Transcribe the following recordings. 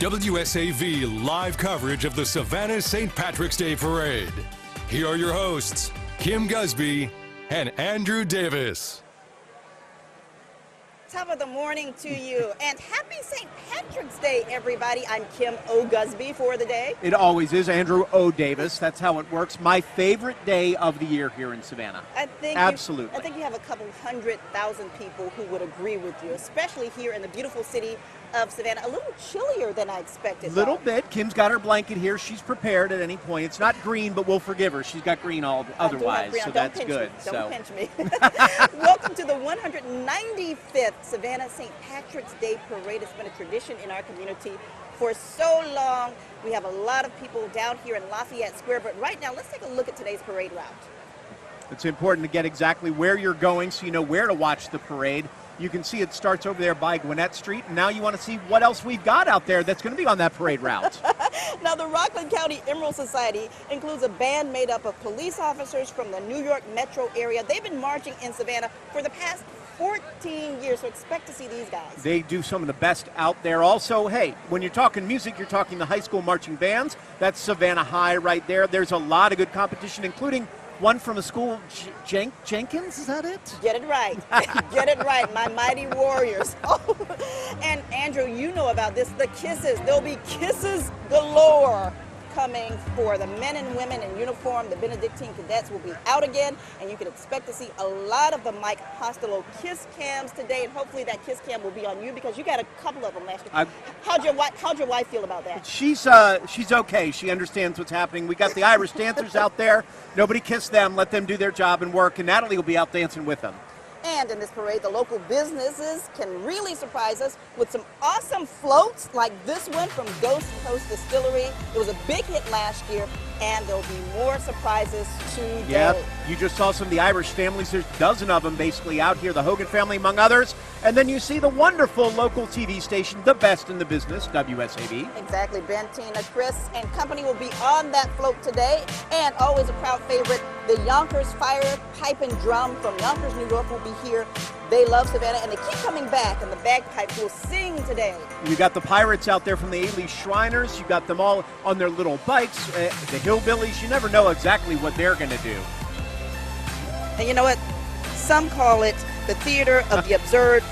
WSAV live coverage of the Savannah St. Patrick's Day Parade. Here are your hosts, Kim Gusby and Andrew Davis. Top of the morning to you, and happy St. Patrick's Day, everybody. I'm Kim O. Gusby for the day. It always is Andrew O. Davis. That's how it works. My favorite day of the year here in Savannah. Absolutely. I think you have a couple 100,000 people who would agree with you, especially here in the beautiful city of Savannah. A little chillier than I expected. Little bit. Kim's got her blanket here. She's prepared at any point. It's not green, but we'll forgive her. She's got green otherwise, so that's good. Don't pinch me. Welcome to the 195th Savannah St. Patrick's Day Parade. It's been a tradition in our community for so long. We have a lot of people down here in Lafayette Square, but right now, let's take a look at today's parade route. It's important to get exactly where you're going so you know where to watch the parade. You can see it starts over there by Gwinnett Street, and now you want to see what else we've got out there that's going to be on that parade route. Now, the Rockland County Emerald Society includes a band made up of police officers from the New York metro area. They've been marching in Savannah for the past 14 years, so expect to see these guys. They do some of the best out there. Also, hey, when you're talking music, you're talking the high school marching bands. That's Savannah High right there. There's a lot of good competition, including one from a school, Jenkins, is that it? Get it right. Get it right, my mighty warriors. Oh. And Andrew, you know about this, the kisses. There'll be kisses galore coming for the men and women in uniform. The Benedictine cadets will be out again, and you can expect to see a lot of the Mike Costello kiss cams today, and hopefully that kiss cam will be on you because you got a couple of them last year. How'd your wife feel about that? She's okay. She understands what's happening. We got the Irish dancers out there. Nobody kiss them. Let them do their job and work, and Natalie will be out dancing with them. And in this parade, the local businesses can really surprise us with some awesome floats like this one from Ghost Coast Distillery. It was a big hit last year, and there'll be more surprises today. Yep, you just saw some of the Irish families. There's a dozen of them basically out here, the Hogan family among others. And then you see the wonderful local TV station, the best in the business, WSAV. Exactly. Ben, Tina, Chris, and company will be on that float today. And always a proud favorite, the Yonkers Fire, Pipe, and Drum from Yonkers, New York will be here. They love Savannah, and they keep coming back, and the bagpipes will sing today. You got the Pirates out there from the Ailey Shriners. You got them all on their little bikes. The Hillbillies, you never know exactly what they're going to do. And you know what? Some call it the theater of the absurd,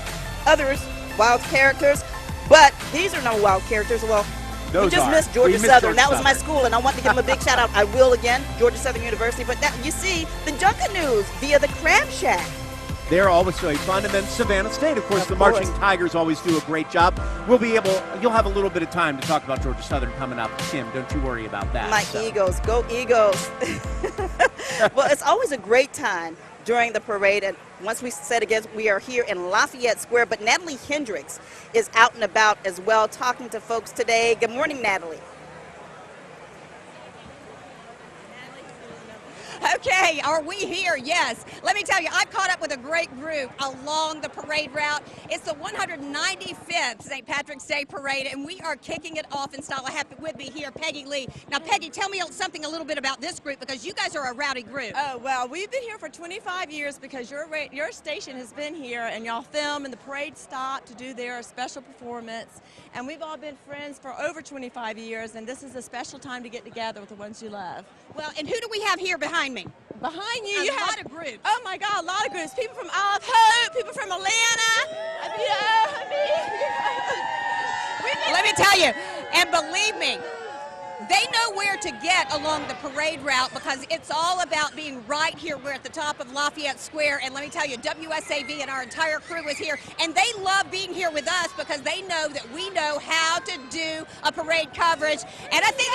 others wild characters, but these are no wild characters. Well, we just missed Georgia Southern. That was my school, and I want to give them a big shout out. I will again, Georgia Southern University. But that, you see, the Junkaroos via the Crab Shack. They're always really fun. And then Savannah State, of course, the Marching Tigers always do a great job. You'll have a little bit of time to talk about Georgia Southern coming up. Kim, don't you worry about that. My Eagles, go Eagles. Well, it's always a great time during the parade, and once we said again, we are here in Lafayette Square, but Natalie Hendricks is out and about as well, talking to folks today. Good morning, Natalie. Okay, are we here? Yes. Let me tell you, I've caught up with a great group along the parade route. It's the 195th St. Patrick's Day Parade, and we are kicking it off in style. I have with me here Peggy Lee. Now, Peggy, tell me something a little bit about this group, because you guys are a rowdy group. Oh, well, we've been here for 25 years because your station has been here, and y'all film, and the parade stopped to do their special performance. And we've all been friends for over 25 years, and this is a special time to get together with the ones you love. Well, and who do we have here behind me? Behind you, you have a lot of groups. Oh my God, a lot of groups. People from Olive Hope, people from Atlanta. Let me tell you, and believe me, they know where to get along the parade route because it's all about being right here. We're at the top of Lafayette Square, and let me tell you, WSAV and our entire crew is here, and they love being here with us because they know that we know how to do a parade coverage. And I think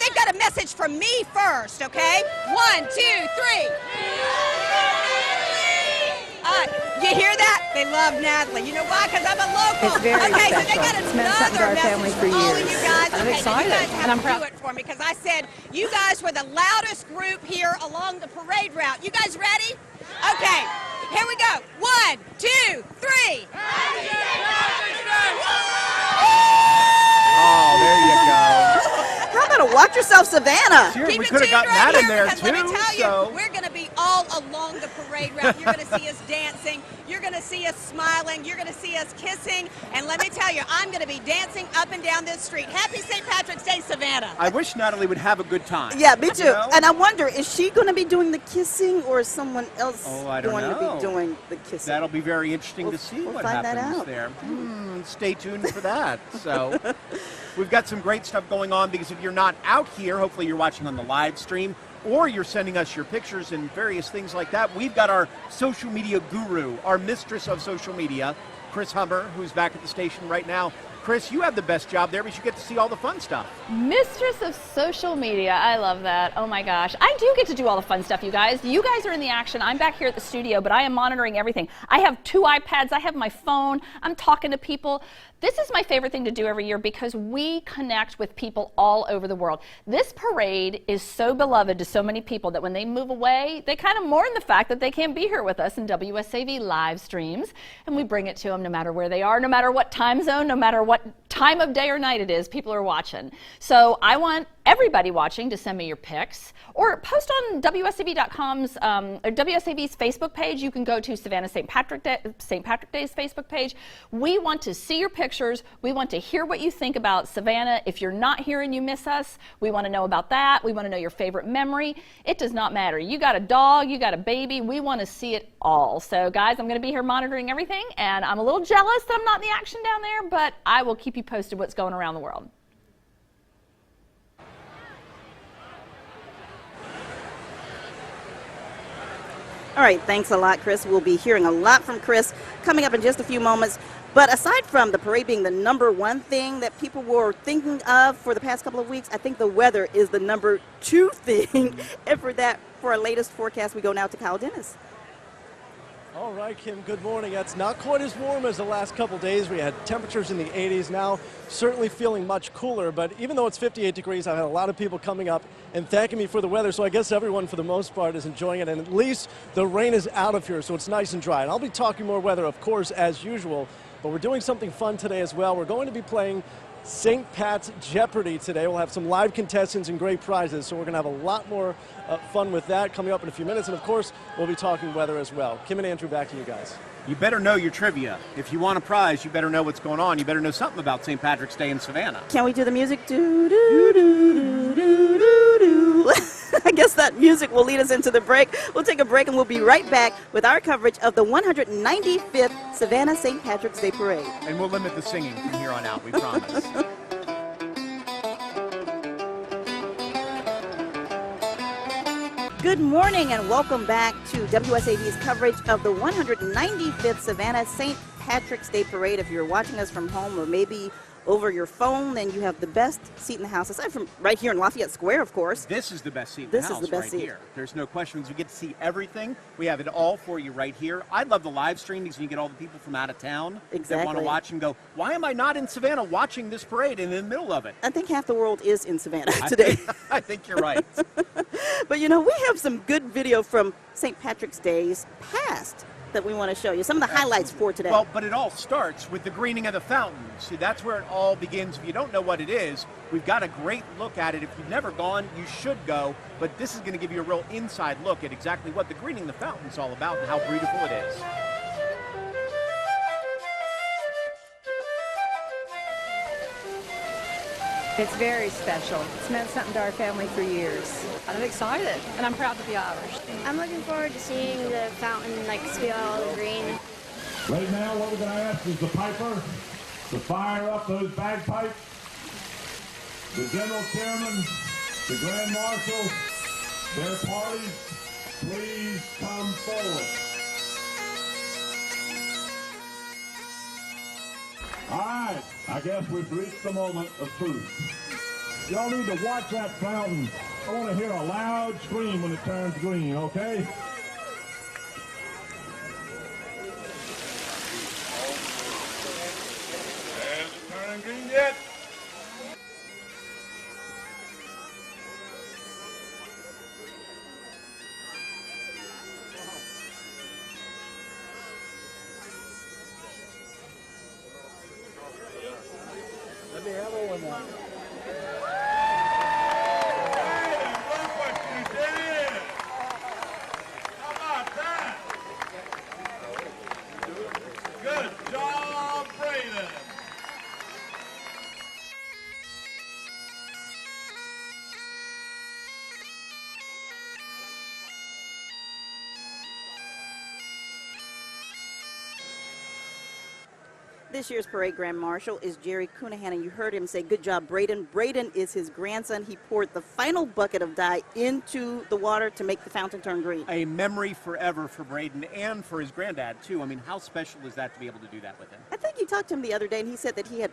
they've got a message from me first, okay? 1, 2, 3. You hear that? They love Natalie. You know why? Because I'm a local. It's very special. So they got another message for all of you guys. I'm excited. You guys have to do it for me because I said you guys were the loudest group here along the parade route. You guys ready? Okay. Here we go. 1, 2, 3. Oh, there you go. How about a Watch Yourself, Savannah? Sure, we could have gotten that in there, too. Let me tell you, we're going to be all all along the parade route. You're going to see us dancing. You're going to see us smiling. You're going to see us kissing. And let me tell you, I'm going to be dancing up and down this street. Happy St. Patrick's Day, Savannah. I wish Natalie would have a good time. Yeah, me too. You know? And I wonder, is she going to be doing the kissing or is someone else I don't going to know. be doing the kissing? That'll be very interesting to see we'll what find that happens out. there. Stay tuned for that. So we've got some great stuff going on, because if you're not out here, hopefully you're watching on the live stream, or you're sending us your pictures and various things like that. We've got our social media guru, our mistress of social media, Chris Hummer, who's back at the station right now. Chris, you have the best job there, but you get to see all the fun stuff. Mistress of social media. I love that. Oh my gosh. I do get to do all the fun stuff, you guys. You guys are in the action. I'm back here at the studio, but I am monitoring everything. I have 2 iPads. I have my phone. I'm talking to people. This is my favorite thing to do every year because we connect with people all over the world. This parade is so beloved to so many people that when they move away, they kind of mourn the fact that they can't be here with us in WSAV live streams. And we bring it to them no matter where they are, no matter what time zone, no matter what time of day or night it is, people are watching. So I want everybody watching to send me your pics or post on WSAV.com's or WSAV's Facebook page. You can go to Savannah St. Patrick's Day's Facebook page. We want to see your pictures. We want to hear what you think about Savannah. If you're not here and you miss us, we want to know about that. We want to know your favorite memory. It does not matter. You got a dog, you got a baby. We want to see it all. So guys, I'm going to be here monitoring everything, and I'm a little jealous that I'm not in the action down there, but I will keep you posted what's going around the world. All right, thanks a lot, Chris. We'll be hearing a lot from Chris coming up in just a few moments. But aside from the parade being the #1 thing that people were thinking of for the past couple of weeks, I think the weather is the #2 thing. And for that, for our latest forecast, we go now to Kyle Dennis. All right, Kim, good morning. It's not quite as warm as the last couple days. We had temperatures in the 80s now, certainly feeling much cooler. But even though it's 58 degrees, I've had a lot of people coming up and thanking me for the weather. So I guess everyone, for the most part, is enjoying it. And at least the rain is out of here, so it's nice and dry. And I'll be talking more weather, of course, as usual. But we're doing something fun today as well. We're going to be playing St. Pat's Jeopardy today. We'll have some live contestants and great prizes, so we're going to have a lot more fun with that coming up in a few minutes. And, of course, we'll be talking weather as well. Kim and Andrew, back to you guys. You better know your trivia. If you want a prize, you better know what's going on. You better know something about St. Patrick's Day in Savannah. Can we do the music? Do, do, do, do, do, do, do. I guess that music will lead us into the break. We'll take a break, and we'll be right back with our coverage of the 195th Savannah St. Patrick's Day Parade. And we'll limit the singing from here on out, we promise. Good morning and welcome back to WSAV's coverage of the 195th Savannah St. Patrick's Day Parade. If you're watching us from home or maybe over your phone, then you have the best seat in the house, aside from right here in Lafayette Square, of course. This is the best seat in the house. This is the best seat. Here. There's no questions. You get to see everything. We have it all for you right here. I love the live stream because you get all the people from out of town that want to watch and go, why am I not in Savannah watching this parade in the middle of it? I think half the world is in Savannah today. I think you're right. But you know, we have some good video from St. Patrick's Days past that we want to show you. Some of the highlights for today. Well, but it all starts with the greening of the fountain. See, that's where it all begins. If you don't know what it is, we've got a great look at it. If you've never gone, you should go. But this is going to give you a real inside look at exactly what the greening of the fountain is all about and how beautiful it is. It's very special. It's meant something to our family for years. I'm excited, and I'm proud to be Irish. I'm looking forward to seeing the fountain, like, spill all the green. Right now, what we're going to ask is the piper to fire up those bagpipes. The general chairman, the grand marshal, their parties, please come forward. All right, I guess we've reached the moment of truth. Y'all need to watch that fountain. I want to hear a loud scream when it turns green, okay? Has it turned green yet? Let me have a one now. This year's parade grand marshal is Jerry Cunahan, and you heard him say, good job, Braden. Braden is his grandson. He poured the final bucket of dye into the water to make the fountain turn green. A memory forever for Braden and for his granddad, too. I mean, how special is that to be able to do that with him? I think you talked to him the other day, and he said that he had,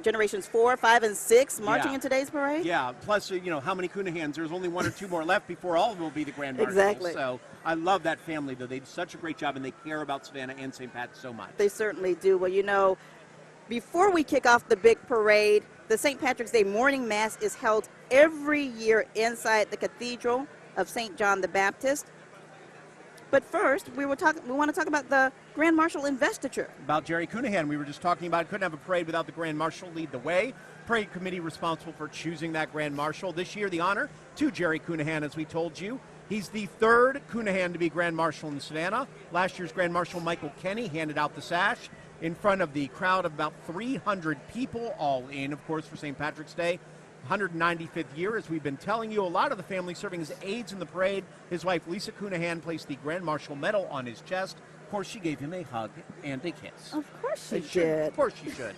generations 4, 5, and 6 marching in today's parade? Yeah, plus, how many Cunahans? There's only 1 or 2 more left before all of them will be the grand marshals. Exactly. So I love that family, though. They do such a great job, and they care about Savannah and St. Pat's so much. They certainly do. Well, before we kick off the big parade, the St. Patrick's Day morning mass is held every year inside the Cathedral of St. John the Baptist. But first, we want to talk about the Grand Marshal investiture. About Jerry Cunahan, we were just talking about, couldn't have a parade without the Grand Marshal lead the way. Parade committee responsible for choosing that Grand Marshal. This year, the honor to Jerry Cunahan, as we told you. He's the 3rd Cunahan to be Grand Marshal in Savannah. Last year's Grand Marshal Michael Kenny handed out the sash in front of the crowd of about 300 people, all in, of course, for St. Patrick's Day. 195th year, as we've been telling you. A lot of the family serving as aides in the parade. His wife, Lisa Cunahan, placed the Grand Marshal medal on his chest. Of course, she gave him a hug and a kiss. Of course she did. Of course she should.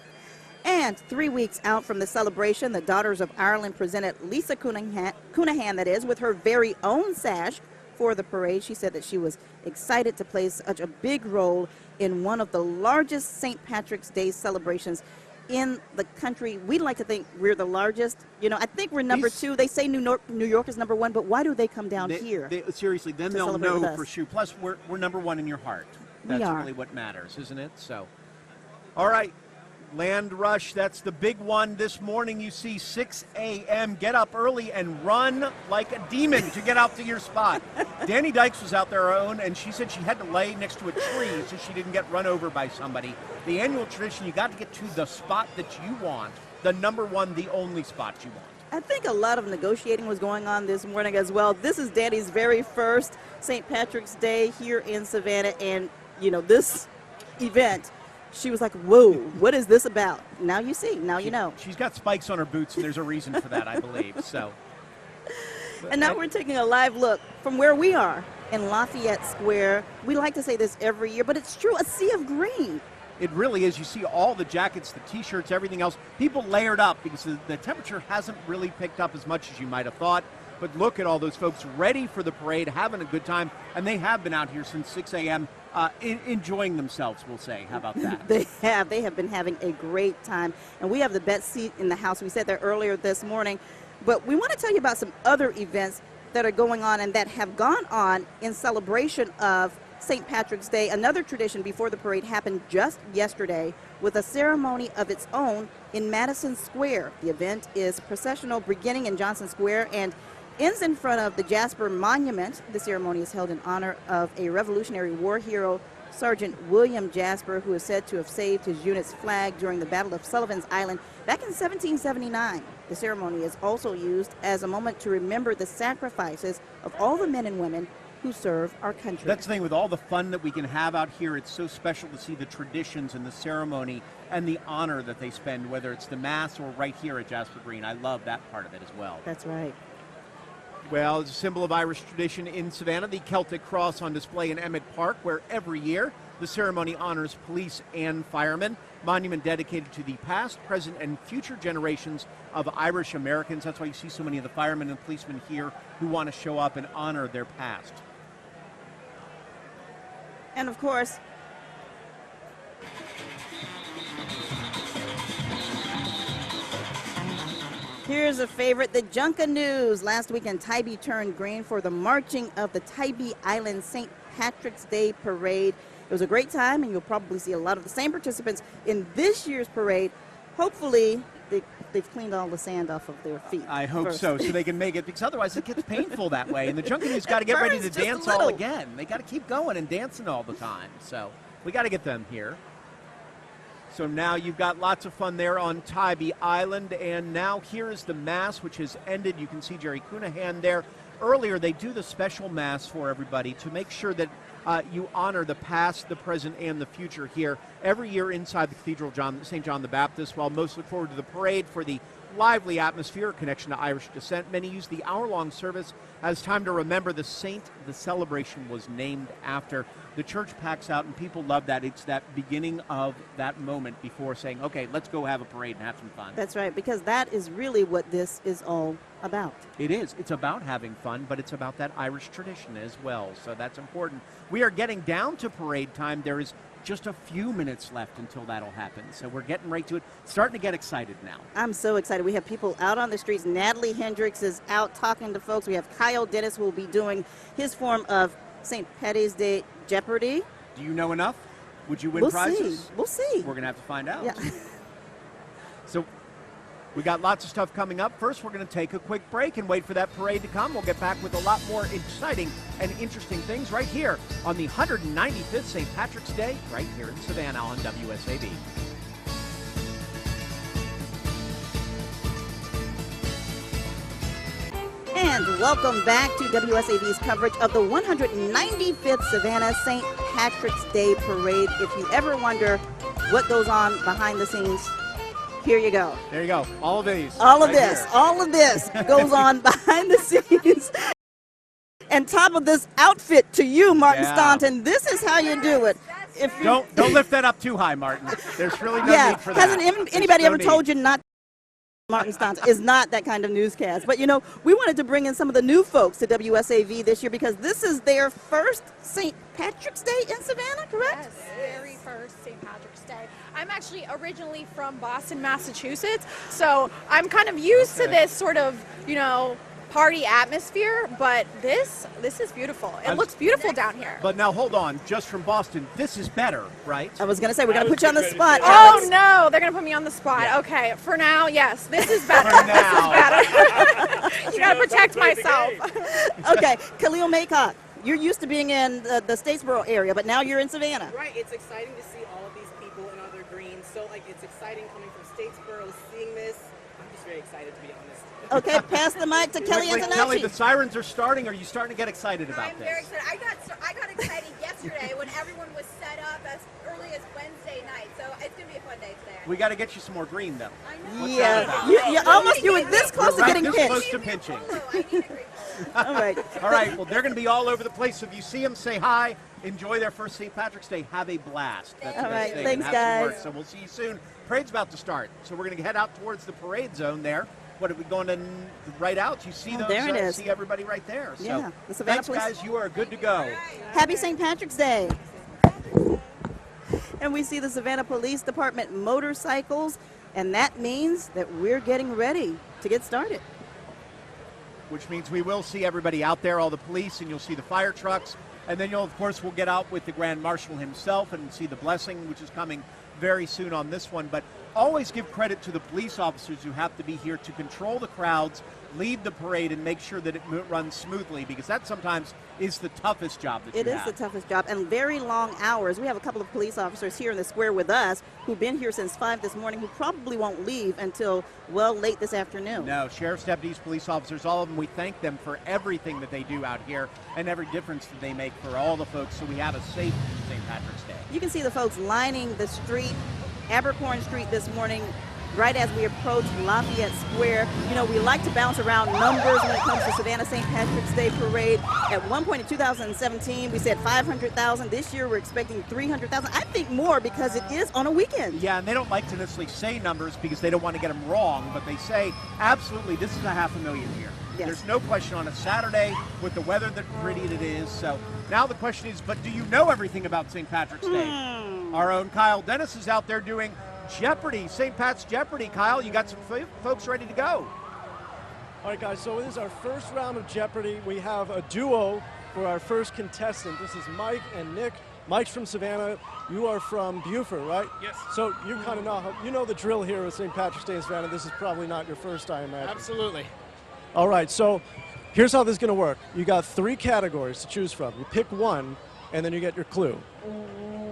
And 3 weeks out from the celebration, the Daughters of Ireland presented Lisa Cunahan, that is, with her very own sash for the parade. She said that she was excited to play such a big role in one of the largest St. Patrick's Day celebrations in the country. We'd like to think we're the largest. I think we're number 2. They say New York is number 1, but why do they come down here? Seriously, then they'll know for sure. Plus, we're number 1 in your heart. That's really what matters, isn't it? So, all right. Land Rush, that's the big one this morning. You see 6 a.m. Get up early and run like a demon to get out to your spot. Danny Dykes was out there her own, and she said she had to lay next to a tree so she didn't get run over by somebody. The annual tradition, you got to get to the spot that you want, the number 1, the only spot you want. I think a lot of negotiating was going on this morning as well. This is Danny's very first St. Patrick's Day here in Savannah, and, this event, she was like, whoa, what is this about? Now you see, now you know. She's got spikes on her boots, and there's a reason for that, I believe. So. And now we're taking a live look from where we are in Lafayette Square. We like to say this every year, but it's true, a sea of green. It really is. You see all the jackets, the T-shirts, everything else. People layered up because the temperature hasn't really picked up as much as you might have thought. But look at all those folks ready for the parade, having a good time. And they have been out here since 6 a.m. Enjoying themselves, we'll say. How about that? They have been having a great time. And we have the best seat in the house. We said that earlier this morning. But we want to tell you about some other events that are going on and that have gone on in celebration of St. Patrick's Day. Another tradition before the parade happened just yesterday with a ceremony of its own in Madison Square. The event is processional beginning in Johnson Square and ends in front of the Jasper Monument. The ceremony is held in honor of a Revolutionary War hero, Sergeant William Jasper, who is said to have saved his unit's flag during the Battle of Sullivan's Island back in 1779. The ceremony is also used as a moment to remember the sacrifices of all the men and women who serve our country. That's the thing, with all the fun that we can have out here, it's so special to see the traditions and the ceremony and the honor that they spend, whether it's the Mass or right here at Jasper Green. I love that part of it as well. That's right. Well, it's a symbol of Irish tradition in Savannah, the Celtic Cross on display in Emmett Park, where every year the ceremony honors police and firemen. Monument dedicated to the past, present, and future generations of Irish Americans. That's why you see so many of the firemen and policemen here who want to show up and honor their past. And of course, here's a favorite, the Junkanoo. Last weekend, Tybee turned green for the marching of the Tybee Island St. Patrick's Day Parade. It was a great time, and you'll probably see a lot of the same participants in this year's parade. Hopefully, they've cleaned all the sand off of their feet. I hope so they can make it, because otherwise it gets painful that way. And the Junkanoo's got to get ready to dance all again. They got to keep going and dancing all the time. So we got to get them here. So now you've got lots of fun there on Tybee Island. And now here is the Mass, which has ended. You can see Jerry Cunahan there earlier, they do the special mass for everybody to make sure that you honor the past, the present, and the future here every year inside the Cathedral of St. John the Baptist. While most look forward to the parade for the lively atmosphere, connection to Irish descent, many use the hour-long service as time to remember the saint the celebration was named after. The church packs out, and people love that. It's that beginning of that moment before saying, okay, let's go have a parade and have some fun. That's right, because that is really what this is all about. It is. It's about having fun, but it's about that Irish tradition as well, so that's important. We are getting down to parade time. There is just a few minutes left until that'll happen, so we're getting right to it. Starting to get excited now. I'm so excited. We have people out on the streets. Natalie Hendricks is out talking to folks. We have Kyle Dennis, who will be doing his form of St. Patty's Day Jeopardy. Do you know enough? Would you win prizes? We'll see. We're going to have to find out. Yeah. So we got lots of stuff coming up. First, we're going to take a quick break and wait for that parade to come. We'll get back with a lot more exciting and interesting things right here on the 195th St. Patrick's Day, right here in Savannah on WSAV. And welcome back to WSAV's coverage of the 195th Savannah St. Patrick's Day Parade. If you ever wonder what goes on behind the scenes, here you go. There you go. All of these. All of this goes on behind the scenes. And top of this outfit to you, Martin Staunton, this is how you do it. If you don't lift that up too high, Martin. There's really no need for that. Hasn't anybody ever told you not? Martin Staunton is not that kind of newscast. But, you know, we wanted to bring in some of the new folks to WSAV this year because this is their first St. Patrick's Day in Savannah, correct? Yes, very first St. Patrick's Day. I'm actually originally from Boston, Massachusetts, so I'm kind of used to this sort of, you know, party atmosphere, but this is beautiful. It looks beautiful down here. But now hold on, just from Boston, this is better, right? I was going to say, we're going to put you on the spot. Oh no, they're going to put me on the spot. Yeah. Okay, for now, yes, this is better. For now. This is better. You got to protect myself. Okay, Khalil Maycock, you're used to being in the Statesboro area, but now you're in Savannah. Right, it's exciting to see all of these people in other greens. So, like, it's exciting coming from Statesboro, seeing this. I'm just very excited to be honest. Okay, pass the mic to Kelly Antonacci. Kelly, the sirens are starting. Are you starting to get excited about this? I'm very excited. I got excited yesterday when everyone was set up as early as Wednesday night. So it's going to be a fun day today. We got to get you some more green, though. I know. Yeah, you were this close to getting pitched. Close to pinching. All right. All right, well, they're going to be all over the place. So if you see them, say hi. Enjoy their first St. Patrick's Day. Have a blast. That's the best thing. Thanks, and have some guys. work. So we'll see you soon. Parade's about to start. So we're going to head out towards the parade zone there. What are we going to right out? You see those? There it is. See everybody right there. So Yeah, the Savannah thanks, Police. guys. You are good to go. Happy St. Patrick's Day. And we see the Savannah Police Department motorcycles, and that means that we're getting ready to get started. Which means we will see everybody out there, all the police, and you'll see the fire trucks. And then you'll, of course, we'll get out with the Grand Marshal himself and see the blessing, which is coming very soon on this one. But always give credit to the police officers who have to be here to control the crowds, lead the parade, and make sure that it runs smoothly, because that sometimes is the toughest job that you have. It is the toughest job, and very long hours. We have a couple of police officers here in the square with us who've been here since 5 this morning, who probably won't leave until, well, late this afternoon. No, sheriff's deputies, police officers, all of them, we thank them for everything that they do out here and every difference that they make for all the folks, so we have a safe St. Patrick's Day. You can see the folks lining the street, Abercorn Street this morning, right as we approach Lafayette Square. You know, we like to bounce around numbers when it comes to Savannah St. Patrick's Day Parade. At one point in 2017, we said 500,000. This year, we're expecting 300,000. I think more because it is on a weekend. Yeah, and they don't like to necessarily say numbers because they don't want to get them wrong, but they say, absolutely, this is 500,000 here. Yes. There's no question on a Saturday with the weather that pretty it is. So now the question is, but do you know everything about St. Patrick's Day? Our own Kyle Dennis is out there doing Jeopardy, St. Pat's Jeopardy. Kyle, you got some folks ready to go. All right, guys, so this is our first round of Jeopardy. We have a duo for our first contestant. This is Mike and Nick. Mike's from Savannah. You are from Beaufort, right? Yes. So you kind of know the drill here with St. Patrick's Day in Savannah. This is probably not your first, I imagine. Absolutely. All right, so here's how this is going to work. You got 3 categories to choose from. You pick one, and then you get your clue.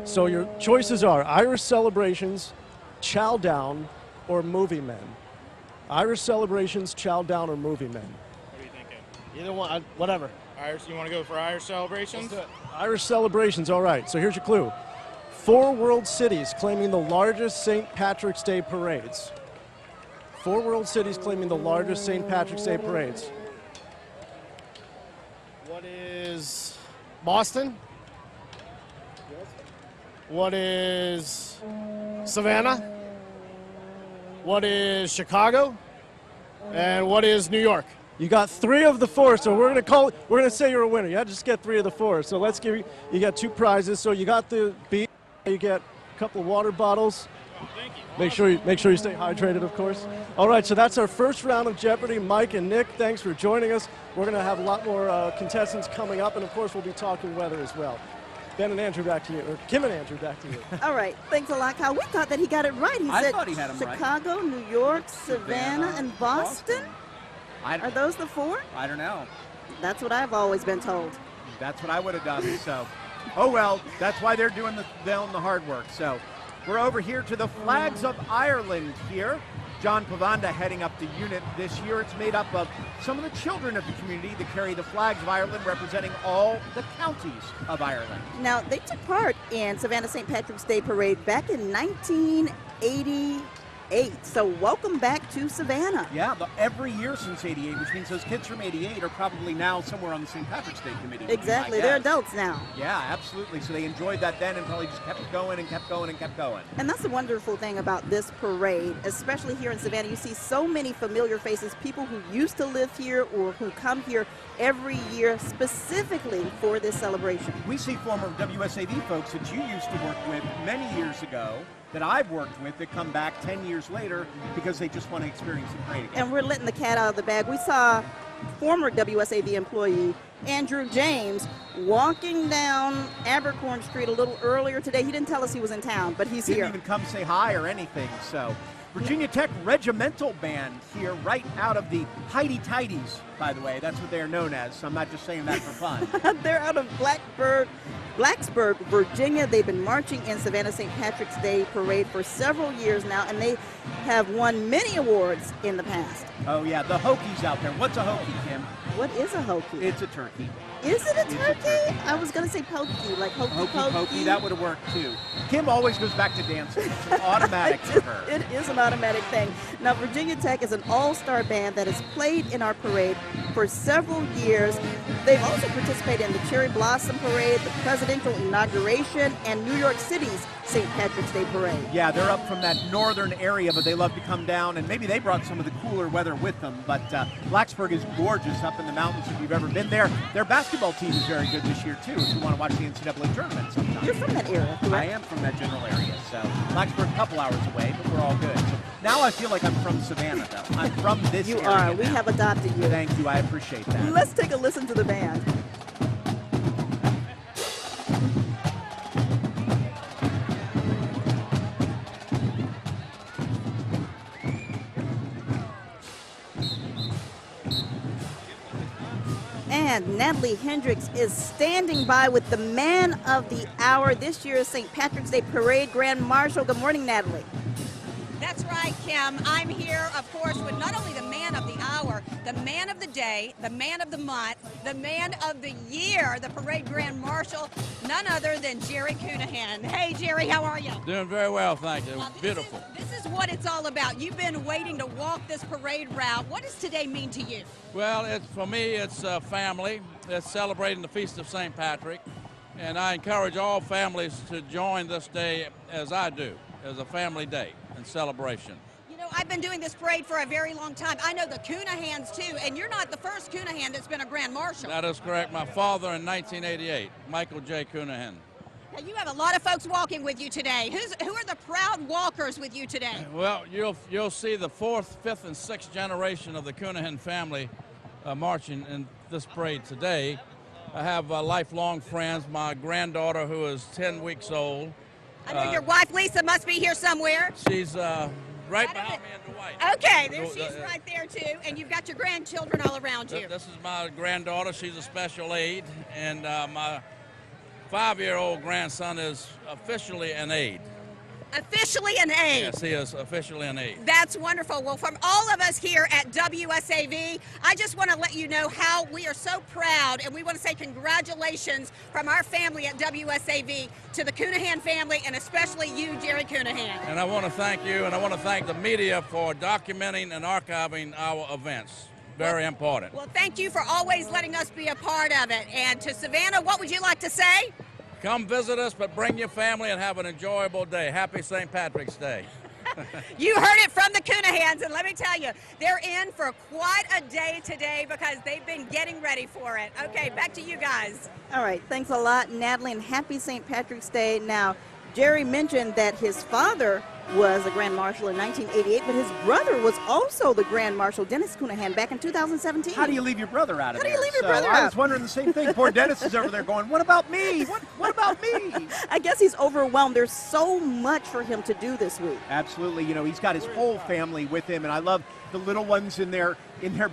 So your choices are Irish celebrations, chow down, or movie men. Irish celebrations, chow down, or movie men. What are you thinking? Either one, whatever. Irish, you want to go for Irish celebrations? Irish celebrations, all right. So here's your clue. 4 world cities claiming the largest St. Patrick's Day parades. 4 world cities claiming the largest St. Patrick's Day parades. What is Boston? What is Savannah? What is Chicago? And what is New York? You got 3 of the 4, so we're gonna say you're a winner. You just get 3 of the 4. So let's give you got 2 prizes. So you got the beat, you get a couple of water bottles. Thank you. Make sure you stay hydrated, of course. All right, so that's our first round of Jeopardy. Mike and Nick, thanks for joining us. We're gonna have a lot more contestants coming up, and of course we'll be talking weather as well. Ben and Andrew, back to you, or Kim and Andrew, back to you. All right, thanks a lot, Kyle. We thought that he got it right. He said thought he had 'em right. Chicago, New York, Savannah, and Boston. Are those the 4? I don't know. That's what I've always been told. That's what I would have done. So, oh well, that's why they're doing the hard work. So, we're over here to the Flags of Ireland here. John Pavanda heading up the unit this year. It's made up of some of the children of the community that carry the flags of Ireland, representing all the counties of Ireland. Now, they took part in Savannah St. Patrick's Day Parade back in 1988. So welcome back to Savannah. Yeah, every year since 88, which means those kids from 88 are probably now somewhere on the St. Patrick's Day committee. Exactly, they're adults now. Yeah, absolutely. So they enjoyed that then and probably just kept going and kept going and kept going. And that's the wonderful thing about this parade, especially here in Savannah. You see so many familiar faces, people who used to live here or who come here every year specifically for this celebration. We see former WSAV folks that you used to work with many years ago that I've worked with that come back 10 years later because they just want to experience the parade again. And we're letting the cat out of the bag. We saw former WSAV employee Andrew James walking down Abercorn Street a little earlier today. He didn't tell us he was in town, but he's here. Didn't even come say hi or anything. So Virginia Tech Regimental Band here right out of the Heidi Tidies, by the way. That's what they are known as, so I'm not just saying that for fun. They're out of Blacksburg, Virginia. They've been marching in Savannah St. Patrick's Day Parade for several years now, and they have won many awards in the past. Oh, yeah, the Hokies out there. What's a Hokie, Kim? What is a Hokie? It's a turkey. Is it a turkey? I was going to say pokey, like hokey pokey. That would have worked, too. Kim always goes back to dancing. It's an automatic for her. It is an automatic thing. Now, Virginia Tech is an all-star band that has played in our parade for several years. They've also participated in the Cherry Blossom Parade, the presidential inauguration, and New York City's St. Patrick's Day Parade. Yeah, they're up from that northern area, but they love to come down, and maybe they brought some of the cooler weather with them. But Blacksburg is gorgeous up in the mountains if you've ever been there. Their basketball team is very good this year, too, if you want to watch the NCAA tournament sometime. You're from that area, correct? I am from that general area, so Blacksburg a couple hours away, but we're all good. So now I feel like I'm from Savannah, though. I'm from this area. You are. We have adopted you. Thank you. I appreciate that. Let's take a listen to the band. And Natalie Hendricks is standing by with the man of the hour, this year's St. Patrick's Day Parade Grand Marshal. Good morning, Natalie. That's right, Kim. I'm here, of course, with not only the man of the hour, the man of the day, the man of the month, the man of the year, the Parade Grand Marshal, none other than Jerry Cunahan. Hey, Jerry, how are you? Doing very well, thank you. Beautiful. This is what it's all about. You've been waiting to walk this parade route. What does today mean to you? Well, for me, it's family. It's celebrating the Feast of St. Patrick, and I encourage all families to join this day as I do, as a family day and celebration. You know, I've been doing this parade for a very long time. I know the Cunahans, too, and you're not the first Cunahan that's been a Grand Marshal. That is correct. My father in 1988, Michael J. Cunahan. Now, you have a lot of folks walking with you today. Who are the proud walkers with you today? Well, you'll see the 4th, 5th, and 6th generation of the Cunahan family marching in this parade today. I have lifelong friends. My granddaughter, who is 10 weeks old. I know your wife, Lisa, must be here somewhere. She's right behind me in the white. Okay, there she's right there, too. And you've got your grandchildren all around you. This is my granddaughter. She's a special aide. And my 5-year-old grandson is officially an aide. Officially an aide. Yes, he is officially an aide. That's wonderful. Well, from all of us here at WSAV, I just want to let you know how we are so proud, and we want to say congratulations from our family at WSAV to the Cunahan family, and especially you, Jerry Cunahan. And I want to thank you, and I want to thank the media for documenting and archiving our events. Very important. Well, thank you for always letting us be a part of it. And to Savannah, what would you like to say? Come visit us, but bring your family and have an enjoyable day. Happy St. Patrick's Day. You heard it from the Cunahans, and let me tell you, they're in for quite a day today because they've been getting ready for it. Okay, back to you guys. All right, thanks a lot, Natalie, and happy St. Patrick's Day. Now, Jerry mentioned that his father was a Grand Marshal in 1988, but his brother was also the Grand Marshal, Dennis Cunahan, back in 2017. How do you leave your brother out of there? How do you leave your brother I out? was wondering the same thing. Poor Dennis is over there going, what about me? What about me? I guess he's overwhelmed. There's so much for him to do this week. Absolutely. You know, he's got his whole family with him, and I love the little ones in their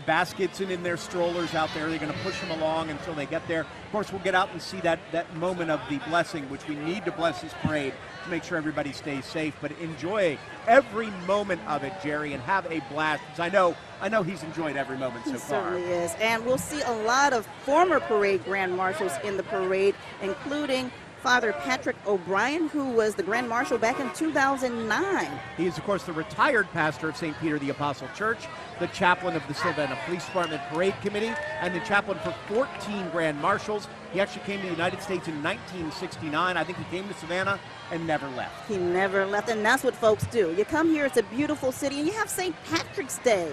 baskets and in their strollers out there. They're going to push them along until they get there. Of course, we'll get out and see that moment of the blessing, which we need to bless this parade to make sure everybody stays safe. But enjoy every moment of it, Jerry, and have a blast. Because I know he's enjoyed every moment so far. He certainly is. And we'll see a lot of former parade Grand Marshals in the parade, including Father Patrick O'Brien, who was the Grand Marshal back in 2009. He is, of course, the retired pastor of St. Peter the Apostle Church, the chaplain of the Savannah Police Department Parade Committee, and the chaplain for 14 Grand Marshals. He actually came to the United States in 1969. I think he came to Savannah and never left. He never left, and that's what folks do. You come here, it's a beautiful city, and you have St. Patrick's Day.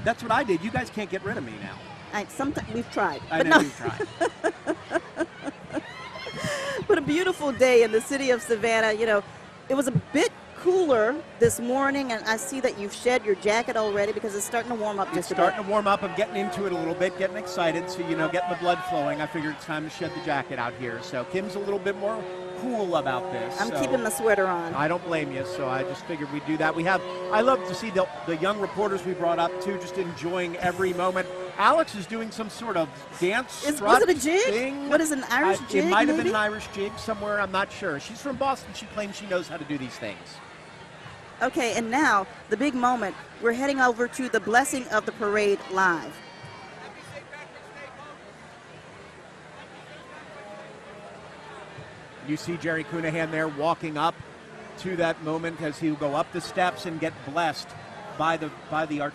That's what I did. You guys can't get rid of me now. Sometimes we've tried. I know you've tried. But a beautiful day in the city of Savannah. You know, it was a bit cooler this morning, and I see that you've shed your jacket already because it's starting to warm up just a bit. It's starting to warm up. I'm getting into it a little bit, getting excited. So, you know, getting the blood flowing. I figured it's time to shed the jacket out here. So Kim's a little bit more cool about this. I'm keeping my sweater on. I don't blame you, so I just figured we'd do that. I love to see the young reporters we brought up, too, just enjoying every moment. Alex is doing some sort of dance Was it a jig? thing. What is an Irish jig, It might have been maybe? an Irish jig somewhere. I'm not sure. She's from Boston. She claims she knows how to do these things. Okay, and now the big moment. We're heading over to the blessing of the parade live. You see Jerry Cunahan there walking up to that moment as he'll go up the steps and get blessed by the arch.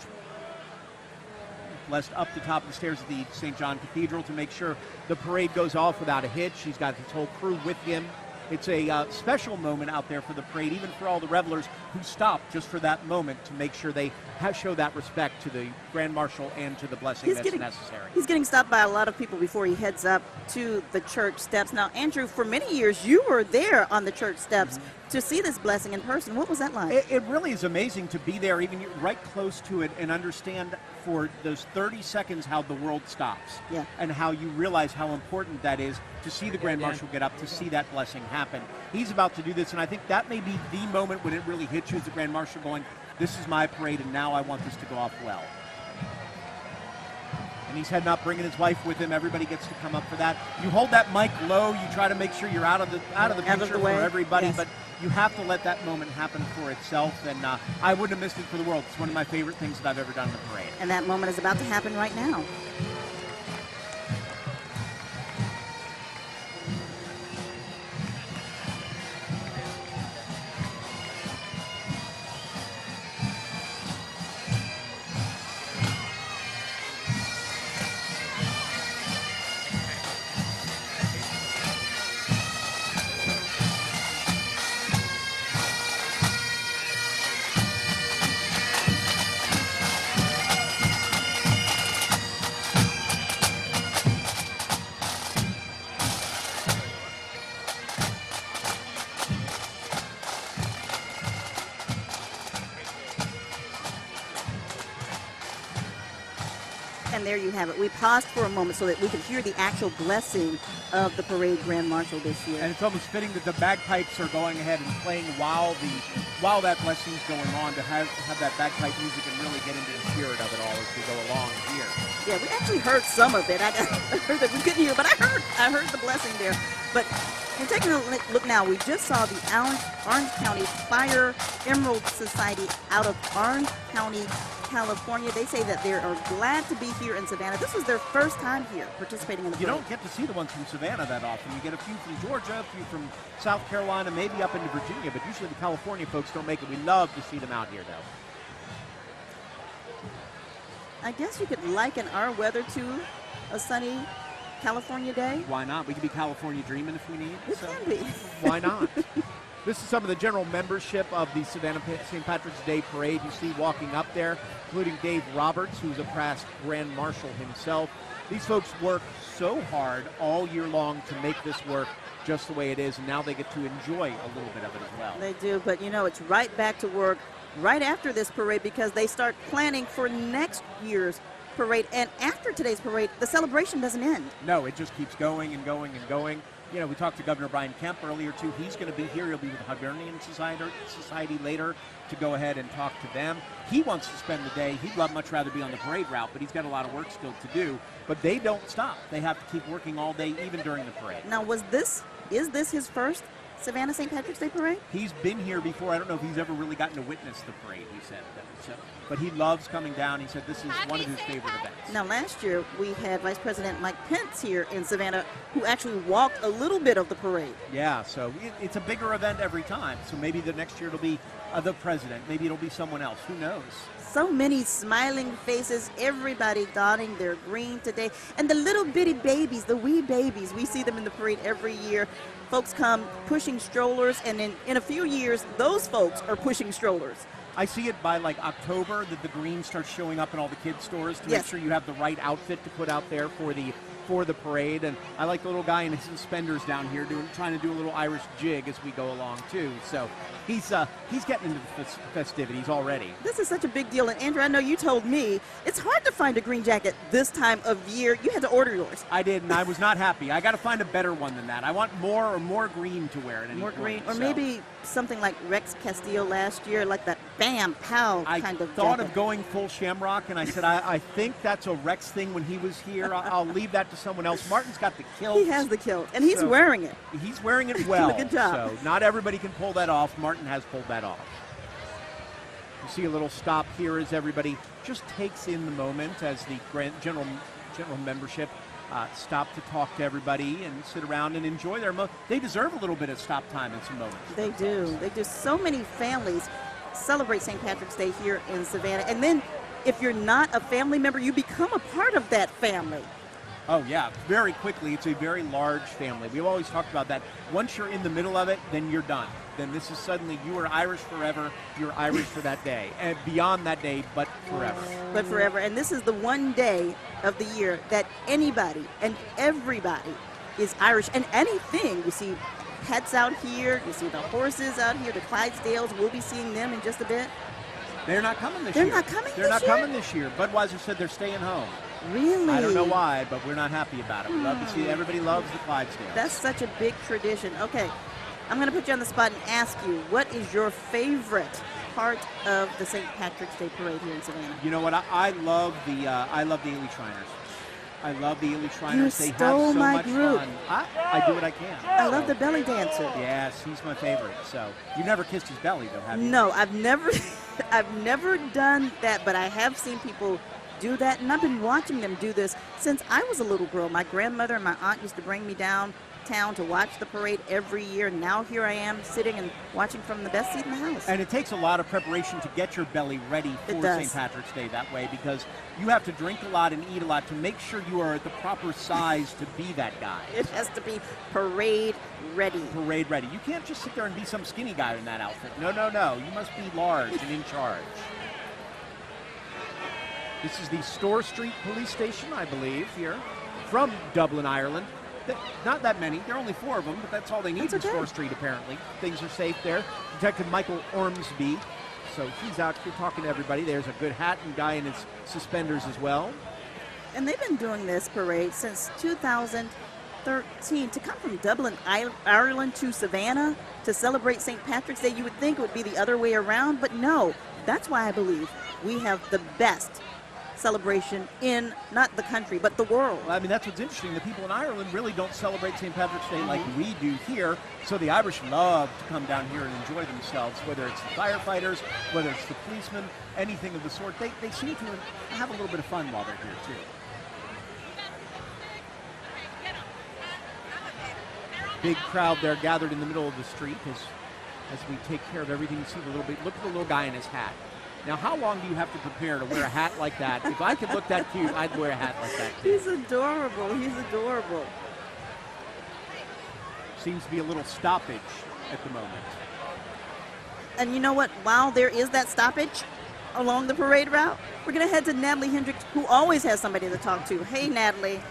Blessed up the top of the stairs of the St. John Cathedral to make sure the parade goes off without a hitch. He's got his whole crew with him. It's a special moment out there for the parade, even for all the revelers who stopped just for that moment to make sure they show that respect to the Grand Marshal and to the blessing that's necessary. He's getting stopped by a lot of people before he heads up to the church steps. Now, Andrew, for many years, you were there on the church steps to see this blessing in person. What was that like? It really is amazing to be there, even right close to it, and understand for those 30 seconds how the world stops. Yeah. And how you realize how important that is to see the Grand Marshal get up, to see that blessing happen. He's about to do this, and I think that may be the moment when it really hits you as the Grand Marshal going, this is my parade, and now I want this to go off well. And he's heading up, bringing his wife with him. Everybody gets to come up for that. You hold that mic low. You try to make sure you're out of the picture for everybody, yes. But you have to let that moment happen for itself. And I wouldn't have missed it for the world. It's one of my favorite things that I've ever done in the parade. And that moment is about to happen right now. And there you have it. We paused for a moment so that we could hear the actual blessing of the parade Grand Marshal this year. And it's almost fitting that the bagpipes are going ahead and playing while that blessing's going on, to have that bagpipe music and really get into the spirit of it all as we go along here. Yeah, we actually heard some of it. I heard that we couldn't hear, but I heard the blessing there. But We're taking a look now. We just saw the Orange County Fire Emerald Society out of Orange County, California. They say that they are glad to be here in Savannah. This was their first time here participating in the parade. You don't get to see the ones from Savannah that often. You get a few from Georgia, a few from South Carolina, maybe up into Virginia, but usually the California folks don't make it. We love to see them out here, though. I guess you could liken our weather to a sunny California day. Why not? We could be California dreaming if we need. We can be. Why not? This is some of the general membership of the Savannah St. Patrick's Day Parade. You see walking up there, including Dave Roberts, who's a past Grand Marshal himself. These folks work so hard all year long to make this work just the way it is, and now they get to enjoy a little bit of it as well. They do, but you know, it's right back to work right after this parade because they start planning for next year's parade. And after today's parade, the celebration doesn't end. No, it just keeps going and going and going. You know, we talked to Governor Brian Kemp earlier, too. He's going to be here. He'll be with the Hibernian Society later to go ahead and talk to them. He wants to spend the day. He'd much rather be on the parade route, but he's got a lot of work still to do. But they don't stop. They have to keep working all day, even during the parade. Now, is this his first Savannah St. Patrick's Day Parade? He's been here before. I don't know if he's ever really gotten to witness the parade, he said. But he loves coming down. He said this is one of his favorite events. Now, last year, we had Vice President Mike Pence here in Savannah, who actually walked a little bit of the parade. Yeah, so it's a bigger event every time. So maybe the next year it'll be the president. Maybe it'll be someone else. Who knows? So many smiling faces, everybody donning their green today. And the little bitty babies, the wee babies, we see them in the parade every year. Folks come pushing strollers, and in a few years, those folks are pushing strollers. I see it by like October that the green starts showing up in all the kids' stores to make sure you have the right outfit to put out there for the parade. And I like the little guy in his suspenders down here trying to do a little Irish jig as we go along too. So he's getting into the festivities already. This is such a big deal. And Andrew, I know you told me it's hard to find a green jacket this time of year. You had to order yours. I did, and I was not happy. I got to find a better one than that. I want more green to wear at any more point. Green, or maybe something like Rex Castillo last year, like that bam pow kind of. I thought jacket. of going full Shamrock, and I said I think that's a Rex thing when he was here. I'll leave that to someone else. Martin's got the kilt. He has the kilt, and he's wearing it. He's wearing it well. Good job. So not everybody can pull that off. Martin has pulled that off. You see a little stop here as everybody just takes in the moment as the general membership stop to talk to everybody and sit around and enjoy their They deserve a little bit of stop time in some moments. They do. They do. So many families celebrate St. Patrick's Day here in Savannah. And then if you're not a family member, you become a part of that family. Oh, yeah. Very quickly. It's a very large family. We've always talked about that. Once you're in the middle of it, then you're done. Then this is suddenly you are Irish forever. You're Irish for that day. And beyond that day, but forever. But forever. And this is the one day of the year that anybody and everybody is Irish. And anything, you see pets out here, you see the horses out here, the Clydesdales. We'll be seeing them in just a bit. They're not coming this year. They're not coming this year? They're not coming this year. Budweiser said they're staying home. Really? I don't know why, but we're not happy about it. We love to see it. Everybody loves the Clydesdales. That's such a big tradition. Okay, I'm going to put you on the spot and ask you, what is your favorite part of the St. Patrick's Day Parade here in Savannah? You know what? I love the Ely Shriners. I love the Ely Shriners. You They have stole so my much group. fun. I do what I can. I love the belly dancer. Yes, he's my favorite. So you never kissed his belly, though, have you? No, I've never done that, but I have seen people do that, and I've been watching them do this since I was a little girl. My grandmother and my aunt used to bring me downtown to watch the parade every year, and now here I am sitting and watching from the best seat in the house. And it takes a lot of preparation to get your belly ready for St. Patrick's Day that way, because you have to drink a lot and eat a lot to make sure you are at the proper size to be that guy. It has to be parade ready. Parade ready. You can't just sit there and be some skinny guy in that outfit. No, no, no. You must be large and in charge. This is the Store Street Police Station, I believe, here from Dublin, Ireland. Not that many. There are only 4 of them, but that's all they need in Store Street, apparently. Things are safe there. Detective Michael Ormsby. So he's out here talking to everybody. There's a good hat and guy in his suspenders as well. And they've been doing this parade since 2013. To come from Dublin, Ireland to Savannah to celebrate St. Patrick's Day, you would think it would be the other way around, but no. That's why I believe we have the best celebration in not the country, but the world. Well, I mean, that's what's interesting. The people in Ireland really don't celebrate St. Patrick's Day like we do here. So the Irish love to come down here and enjoy themselves, whether it's the firefighters, whether it's the policemen, anything of the sort. They seem to have a little bit of fun while they're here, too. Big crowd there gathered in the middle of the street as we take care of everything. You see the little bit. Look at the little guy in his hat. Now, how long do you have to prepare to wear a hat like that? If I could look that cute, I'd wear a hat like that too. He's adorable. He's adorable. Seems to be a little stoppage at the moment. And you know what? While there is that stoppage along the parade route, we're going to head to Natalie Hendricks, who always has somebody to talk to. Hey, Natalie.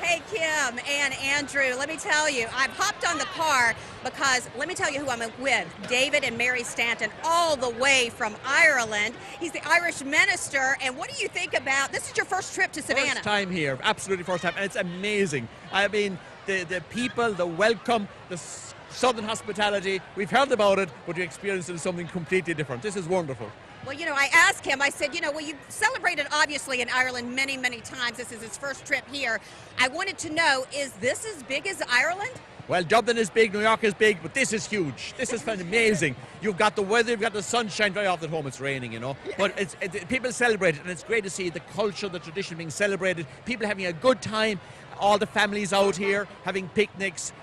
Hey, Kim and Andrew, let me tell you, I've hopped on the car because let me tell you who I'm with. David and Mary Stanton, all the way from Ireland. He's the Irish minister. And what do you think about, this is your first trip to Savannah? First time here, absolutely first time. And it's amazing. I mean, the people, the welcome, the southern hospitality, we've heard about it, but we're experiencing something completely different. This is wonderful. Well, you know, I asked him, I said, you know, well, you've celebrated obviously in Ireland many, many times. This is his first trip here. I wanted to know, is this as big as Ireland? Well, Dublin is big, New York is big, but this is huge. This is amazing. You've got the weather, you've got the sunshine. Very often at home it's raining, you know. But people celebrate it, and it's great to see the culture, the tradition being celebrated. People having a good time, all the families out here having picnics,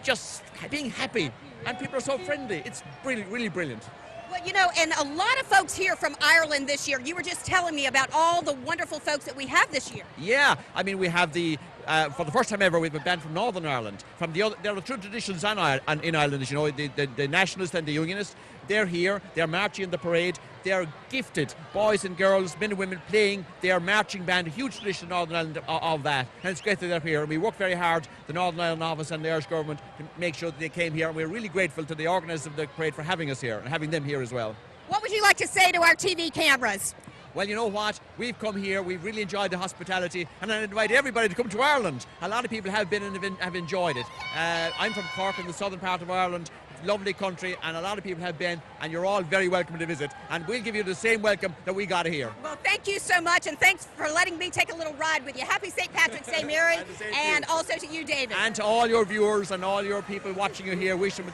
just being happy. And people are so friendly. It's brilliant, really brilliant. Well, you know, and a lot of folks here from Ireland this year. You were just telling me about all the wonderful folks that we have this year. Yeah, I mean, we have for the first time ever, we have a band from Northern Ireland. There are two traditions in Ireland, as you know, the nationalists and the unionists. They're here, they're marching in the parade. They're gifted, boys and girls, men and women playing their marching band, a huge tradition in Northern Ireland of that. And it's great that they're here. And we work very hard, the Northern Ireland office and the Irish government, to make sure that they came here. And we're really grateful to the organisers of the parade for having us here and having them here as well. What would you like to say to our TV cameras? Well, you know what? We've come here, we've really enjoyed the hospitality, and I invite everybody to come to Ireland. A lot of people have been and have enjoyed it. I'm from Cork in the southern part of Ireland. Lovely country, and a lot of people have been, and you're all very welcome to visit, and we'll give you the same welcome that we got here. Well, thank you so much, and thanks for letting me take a little ride with you. Happy St. Patrick's Day, Mary, and also to you, David. And to all your viewers and all your people watching you here, wish them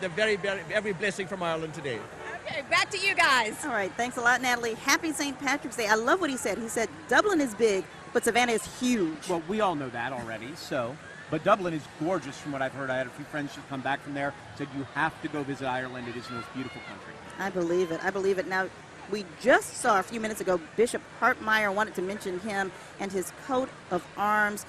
every blessing from Ireland today. Okay, back to you guys. All right, thanks a lot, Natalie. Happy St. Patrick's Day. I love what he said. He said Dublin is big, but Savannah is huge. Well, we all know that already, so... But Dublin is gorgeous from what I've heard. I had a few friends just come back from there, said you have to go visit Ireland. It is the most beautiful country. I believe it. I believe it. Now, we just saw a few minutes ago Bishop Hartmeyer. Wanted to mention him and his coat of arms.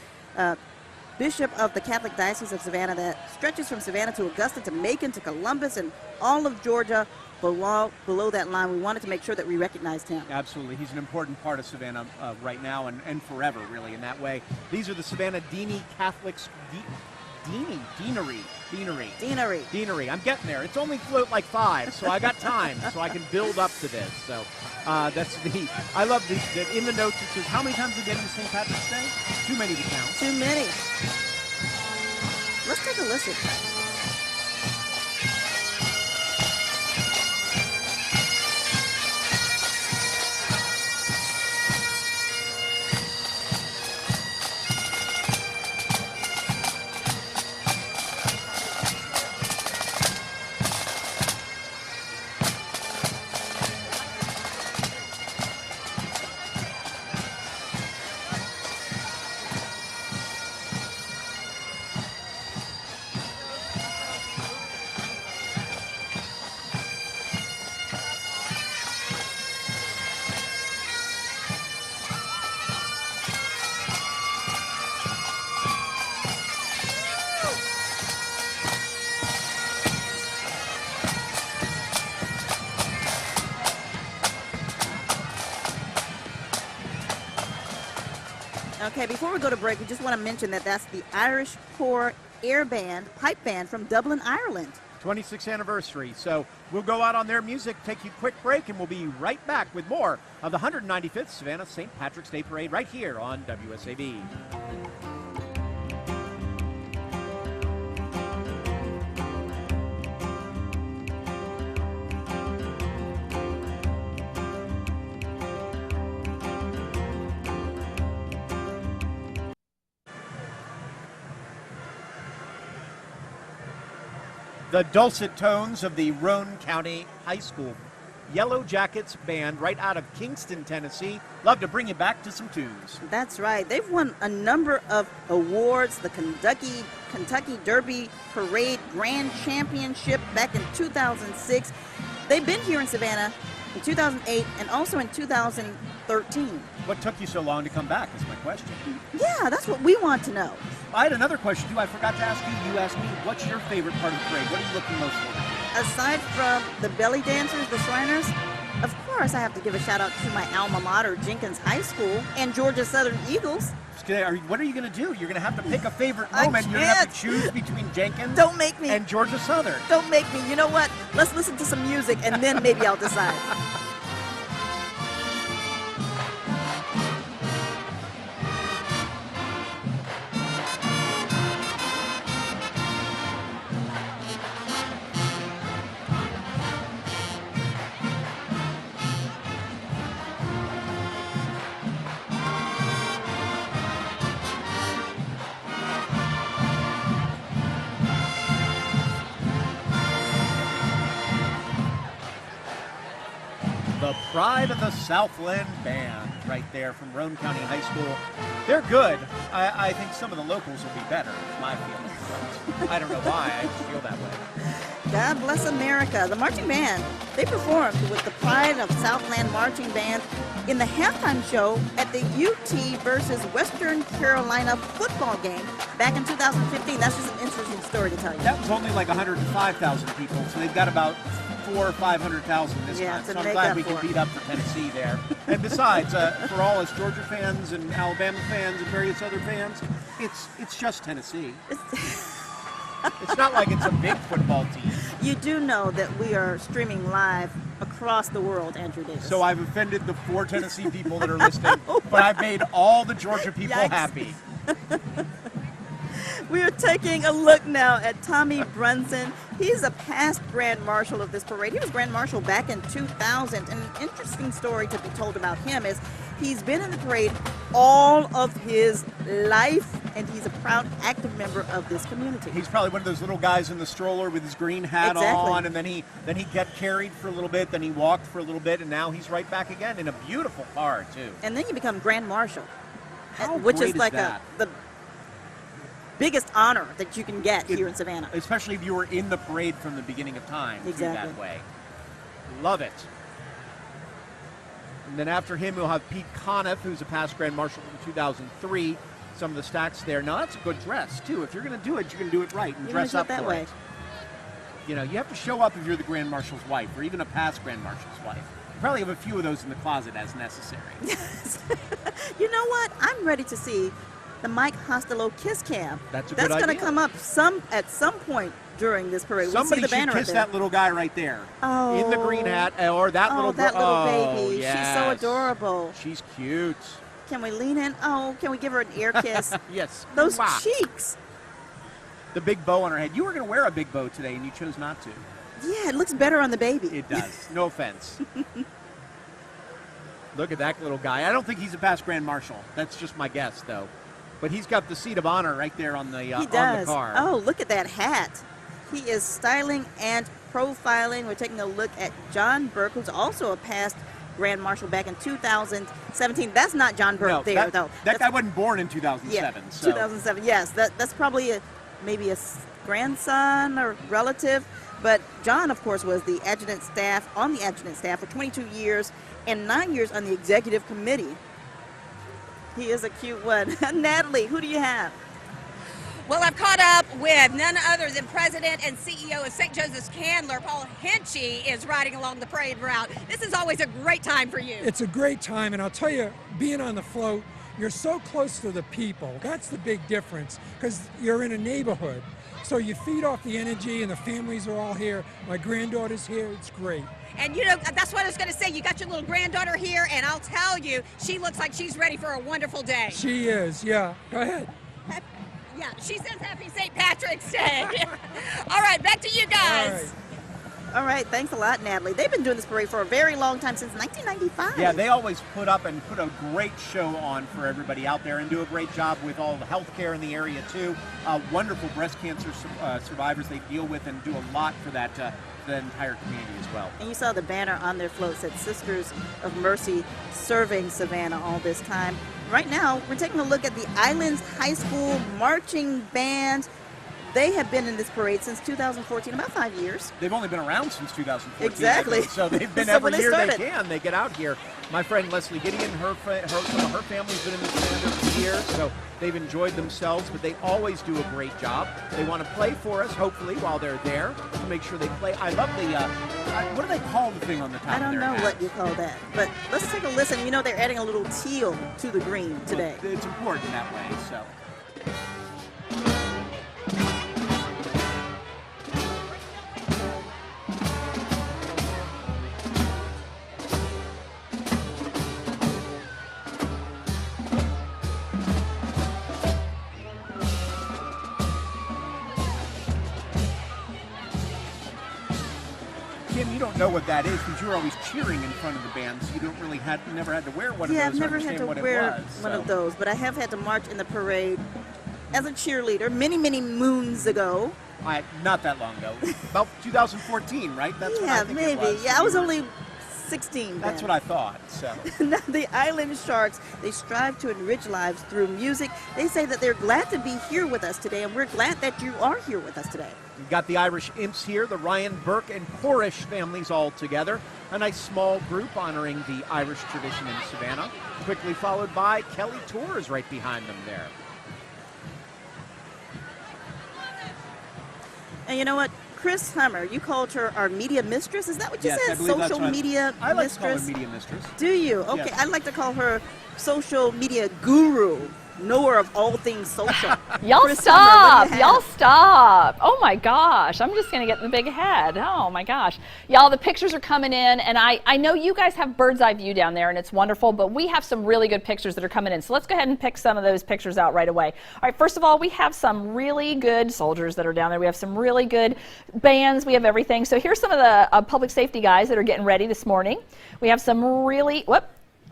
Bishop of the Catholic Diocese of Savannah that stretches from Savannah to Augusta to Macon to Columbus and all of Georgia. Below that line, we wanted to make sure that we recognized him. Absolutely. He's an important part of Savannah right now and forever, really, in that way. These are the Savannah Deany Catholics. Deanery. I'm getting there. It's only float like 5, so I got time, so I can build up to this. So that's I love this. In the notes, it says, how many times are we getting to St. Patrick's Day? Too many to count. Too many. Let's take a listen. Okay, before we go to break, we just want to mention that that's the Irish Corps Air Band, pipe band from Dublin, Ireland. 26th anniversary. So we'll go out on their music, take you a quick break, and we'll be right back with more of the 195th Savannah St. Patrick's Day Parade right here on WSAV. The dulcet tones of the Roane County High School Yellow Jackets Band right out of Kingston, Tennessee. Love to bring you back to some tunes. That's right. They've won a number of awards. The Kentucky Derby Parade Grand Championship back in 2006. They've been here in Savannah in 2008 and also in 2013. What took you so long to come back is my question. Yeah, that's what we want to know. I had another question, too. I forgot to ask you. You asked me, what's your favorite part of the parade? What are you looking most forward to? Aside from the belly dancers, the Shriners, of course I have to give a shout out to my alma mater, Jenkins High School, and Georgia Southern Eagles. What are you going to do? You're going to have to pick a favorite moment. You're going to have to choose between Jenkins and Georgia Southern. Don't make me. You know what? Let's listen to some music and then maybe I'll decide. The Pride of the Southland Band right there from Roane County High School. They're good. I think some of the locals will be better, my feeling. I don't know why, I just feel that way. God bless America. The marching band, they performed with the Pride of Southland Marching Band in the halftime show at the UT versus Western Carolina football game back in 2015. That's just an interesting story to tell you. That was only like 105,000 people, so they've got about 400,000 or 500,000 this time. So I'm glad we can beat up for Tennessee there. And besides, for all us Georgia fans and Alabama fans and various other fans, it's just Tennessee. It's not like it's a big football team. You do know that we are streaming live across the world, Andrew Davis. So I've offended the 4 Tennessee people that are listening, but I've made all the Georgia people happy. We are taking a look now at Tommy Brunson. He's a past Grand Marshal of this parade. He was Grand Marshal back in 2000. And an interesting story to be told about him is he's been in the parade all of his life, and he's a proud, active member of this community. He's probably one of those little guys in the stroller with his green hat on, and then he got carried for a little bit, then he walked for a little bit, and now he's right back again in a beautiful car, too. And then you become Grand Marshal, which is like the biggest honor that you can get here in Savannah. Especially if you were in the parade from the beginning of time. Exactly. That way. Love it. And then after him, we'll have Pete Conniff, who's a past Grand Marshal from 2003. Some of the stacks there. Now, that's a good dress, too. If you're going to do it, you're going to do it right and dress up that for way. it. You know, you have to show up if you're the Grand Marshal's wife or even a past Grand Marshal's wife. You probably have a few of those in the closet as necessary. You know what? I'm ready to see the Mike Hostelo Kiss Cam. That's a good idea. That's going to come up at some point during this parade. Somebody we'll see the banner should kiss that little guy right there. Oh. In the green hat, or that little baby. Yes. She's so adorable. She's cute. Can we lean in? Oh, can we give her an ear kiss? Yes. Those cheeks. The big bow on her head. You were going to wear a big bow today, and you chose not to. Yeah, it looks better on the baby. It does. No offense. Look at that little guy. I don't think he's a past Grand Marshal. That's just my guess, though. But he's got the seat of honor right there on the car. Oh, look at that hat. He is styling and profiling. We're taking a look at John Burke, who's also a past Grand Marshal back in 2017. That's not John Burke though. That guy wasn't born in 2007. Yeah, so. 2007, yes. That's probably maybe a grandson or relative. But John, of course, was on the adjutant staff for 22 years and 9 years on the executive committee. He is a cute one. Natalie, who do you have? Well, I've caught up with none other than President and CEO of St. Joseph's Candler. Paul Hinchy is riding along the parade route. This is always a great time for you. It's a great time, and I'll tell you, being on the float, you're so close to the people. That's the big difference, because you're in a neighborhood. So you feed off the energy, and the families are all here. My granddaughter's here. It's great. And, you know, that's what I was going to say. You got your little granddaughter here, and I'll tell you, she looks like she's ready for a wonderful day. She is, yeah. Go ahead. Yeah, she says Happy St. Patrick's Day. All right, back to you guys. All right, thanks a lot, Natalie. They've been doing this parade for a very long time, since 1995. Yeah, they always put a great show on for everybody out there and do a great job with all the health care in the area, too. Wonderful breast cancer survivors they deal with and do a lot for that the entire community as well. And you saw the banner on their float said Sisters of Mercy serving Savannah all this time. Right now, we're taking a look at the Islands High School marching band. They have been in this parade since 2014, about 5 years. They've only been around since 2014. Exactly. So they've been So every when they year started. they can. They get out here. My friend Leslie Gideon, some of her family's been in this band over the years, so they've enjoyed themselves, but they always do a great job. They want to play for us, hopefully, while they're there, to make sure they play. I love the, what do they call the thing on the top I of don't their know hat? what you call that, but let's take a listen. You know, they're adding a little teal to the green today. Well, it's important that way, so. Kim, you don't know what that is because you're always cheering in front of the band, so you don't really never had to wear one of Yeah, those. I've never to had to understand wear what it was, one so. of those, but I have had to march in the parade as a cheerleader many, many moons ago. Not that long ago. About 2014, right? That's what I Yeah, think maybe. it was. Yeah, I was only 16 That's then. what I thought, so. Now, the Island Sharks, they strive to enrich lives through music. They say that they're glad to be here with us today, and we're glad that you are here with us today. We've got the Irish Imps here, the Ryan Burke and Porish families all together. A nice small group honoring the Irish tradition in Savannah. Quickly followed by Kelly Tours right behind them there. And you know what? Chris Hummer, you called her our media mistress. Is that what you Yes, said? I believe that's Social right. media I like mistress. to call her media mistress. Do you? Okay, Yes. I'd like to call her social media guru, knower of all things social. Y'all Chris Hummer, what do stop. you Y'all have? stop. Oh my gosh. I'm just going to get in the big head. Oh my gosh. Y'all, the pictures are coming in, and I know you guys have bird's eye view down there, and it's wonderful, but we have some really good pictures that are coming in. So let's go ahead and pick some of those pictures out right away. All right, first of all, we have some really good soldiers that are down there. We have some really good bands. We have everything. So here's some of the public safety guys that are getting ready this morning. We have some really,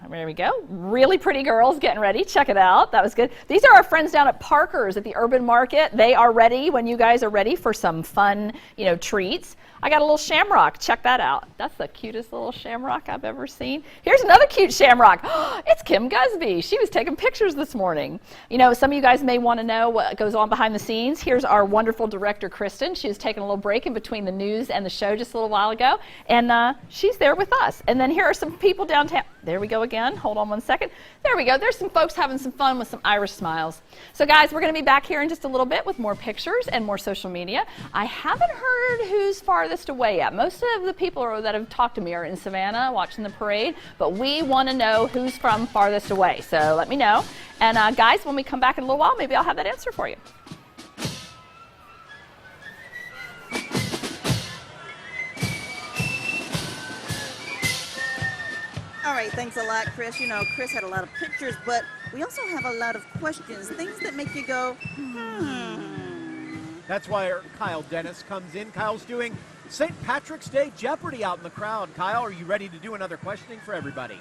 there we go. Really pretty girls getting ready. Check it out. That was good. These are our friends down at Parker's at the Urban Market. They are ready when you guys are ready for some fun, treats. I got a little shamrock. Check that out. That's the cutest little shamrock I've ever seen. Here's another cute shamrock. It's Kim Gusby. She was taking pictures this morning. Some of you guys may want to know what goes on behind the scenes. Here's our wonderful director, Kristen. She was taking a little break in between the news and the show just a little while ago, and she's there with us. And then here are some people downtown. There we go again. Hold on one second. There we go. There's some folks having some fun with some Irish smiles. So guys, we're going to be back here in just a little bit with more pictures and more social media. I haven't heard who's farthest away yet. Most of the people that have talked to me are in Savannah watching the parade, but we want to know who's from farthest away. So let me know. And guys, when we come back in a little while, maybe I'll have that answer for you. All right, thanks a lot, Chris. Chris had a lot of pictures, but we also have a lot of questions, things that make you go, That's why Kyle Dennis comes in. Kyle's doing St. Patrick's Day Jeopardy out in the crowd. Kyle, are you ready to do another questioning for everybody?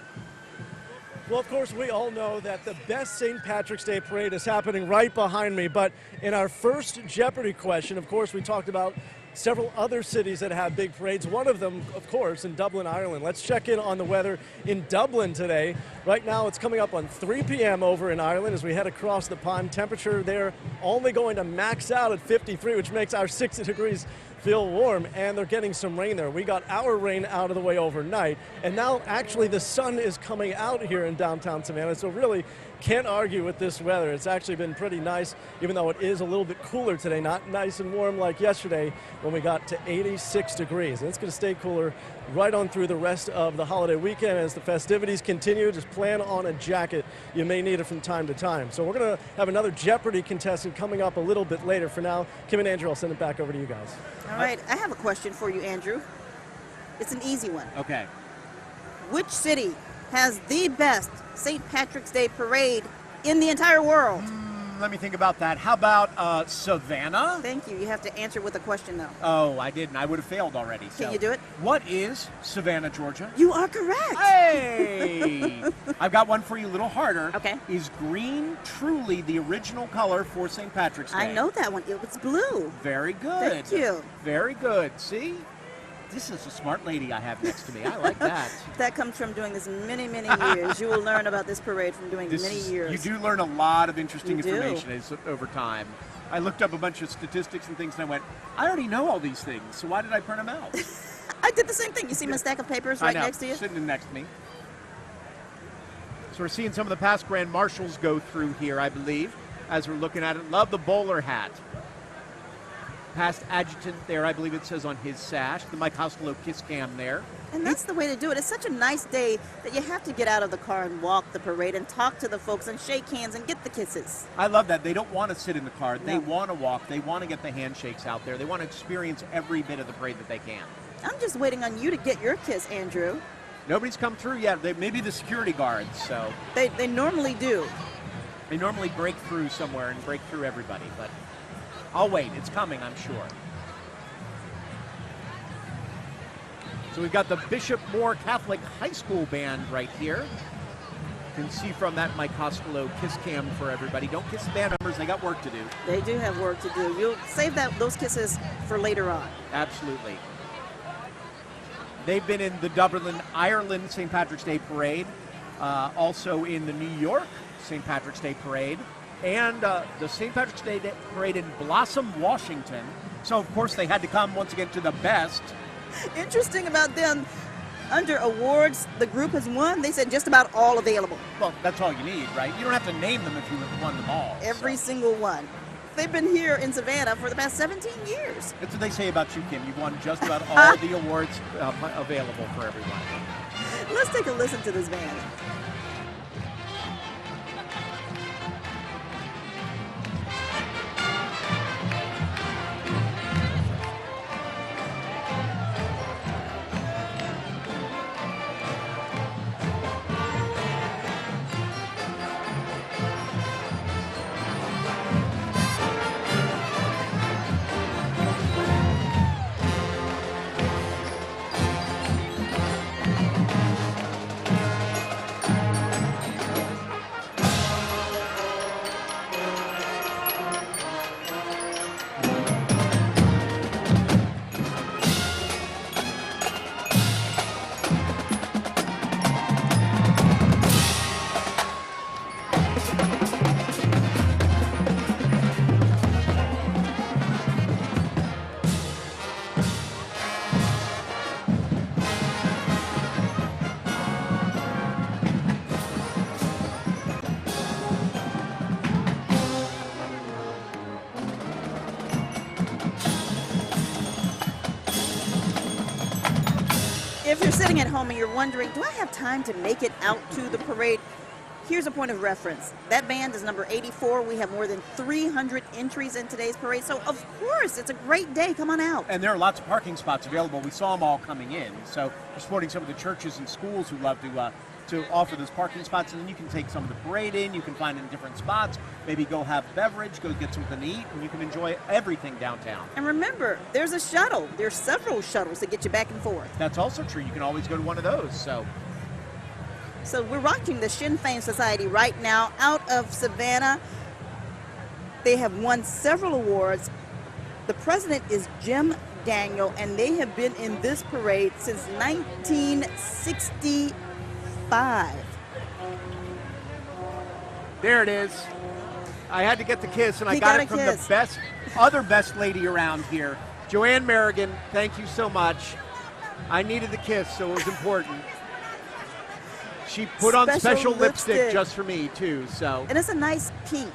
Well, of course, we all know that the best St. Patrick's Day parade is happening right behind me. But in our first Jeopardy question, of course, we talked about several other cities that have big parades. One of them, of course, in Dublin, Ireland. Let's check in on the weather in Dublin today. Right now, it's coming up on 3 p.m. over in Ireland as we head across the pond. Temperature there only going to max out at 53, which makes our 60 degrees feel warm, and they're getting some rain there. We got our rain out of the way overnight, and now actually the sun is coming out here in downtown Savannah, so really can't argue with this weather. It's actually been pretty nice, even though it is a little bit cooler today, not nice and warm like yesterday when we got to 86 degrees. And it's going to stay cooler right on through the rest of the holiday weekend as the festivities continue. Just plan on a jacket. You may need it from time to time. So we're going to have another Jeopardy contestant coming up a little bit later. For now, Kim and Andrew, I'll send it back over to you guys. All right, I have a question for you, Andrew. It's an easy one. Okay. Which city has the best St. Patrick's Day parade in the entire world? Let me think about that. How about Savannah? Thank you. You have to answer with a question, though. Oh, I didn't. I would have failed already. Can you do it? What is Savannah, Georgia? You are correct. Hey! I've got one for you a little harder. Okay. Is green truly the original color for St. Patrick's Day? I know that one. It was blue. Very good. Thank you. Very good. See? This is a smart lady I have next to me. I like that. That comes from doing this many, many years. You will learn about this parade from doing many years. You do learn a lot of interesting You do. information over time. I looked up a bunch of statistics and things, and I went, I already know all these things, so why did I print them out? I did the same thing. You see my stack of papers right next to you? Sitting next to me. So we're seeing some of the past Grand Marshals go through here, I believe, as we're looking at it. Love the bowler hat. Past adjutant there, I believe it says on his sash. The Mike Costello kiss cam there. And that's the way to do it. It's such a nice day that you have to get out of the car and walk the parade and talk to the folks and shake hands and get the kisses. I love that. They don't want to sit in the car. They want to walk. They want to get the handshakes out there. They want to experience every bit of the parade that they can. I'm just waiting on you to get your kiss, Andrew. Nobody's come through yet. Maybe the security guards. So They normally do. They normally break through somewhere and break through everybody, but I'll wait. It's coming, I'm sure. So we've got the Bishop Moore Catholic High School band right here. You can see from that Mike Costello kiss cam for everybody. Don't kiss the band members. They got work to do. They do have work to do. You'll save those kisses for later on. Absolutely. They've been in the Dublin, Ireland St. Patrick's Day Parade, also in the New York St. Patrick's Day Parade, and the St. Patrick's Day Parade in Blossom, Washington. So, of course, they had to come once again to the best. Interesting about them, under awards the group has won, they said just about all available. Well, that's all you need, right? You don't have to name them if you won them all. Every single one. They've been here in Savannah for the past 17 years. That's what they say about you, Kim. You've won just about all the awards available for everyone. Let's take a listen to this band. If you're sitting at home and you're wondering, do I have time to make it out to the parade? Here's a point of reference. That band is number 84. We have more than 300 entries in today's parade. So, of course, it's a great day. Come on out. And there are lots of parking spots available. We saw them all coming in. So we're supporting some of the churches and schools who love to offer those parking spots. And then you can take some of the parade in. You can find it in different spots. Maybe go have a beverage, go get something to eat, and you can enjoy everything downtown. And remember, there's a shuttle. There's several shuttles that get you back and forth. That's also true. You can always go to one of those. So we're watching the Sinn Féin Society right now out of Savannah. They have won several awards. The president is Jim Daniel, and they have been in this parade since 1965. There it is. I had to get the kiss, and I got it from the other best lady around here. Joanne Merrigan, thank you so much. I needed the kiss, so it was important. She put on special lipstick just for me, too. And it's a nice pink.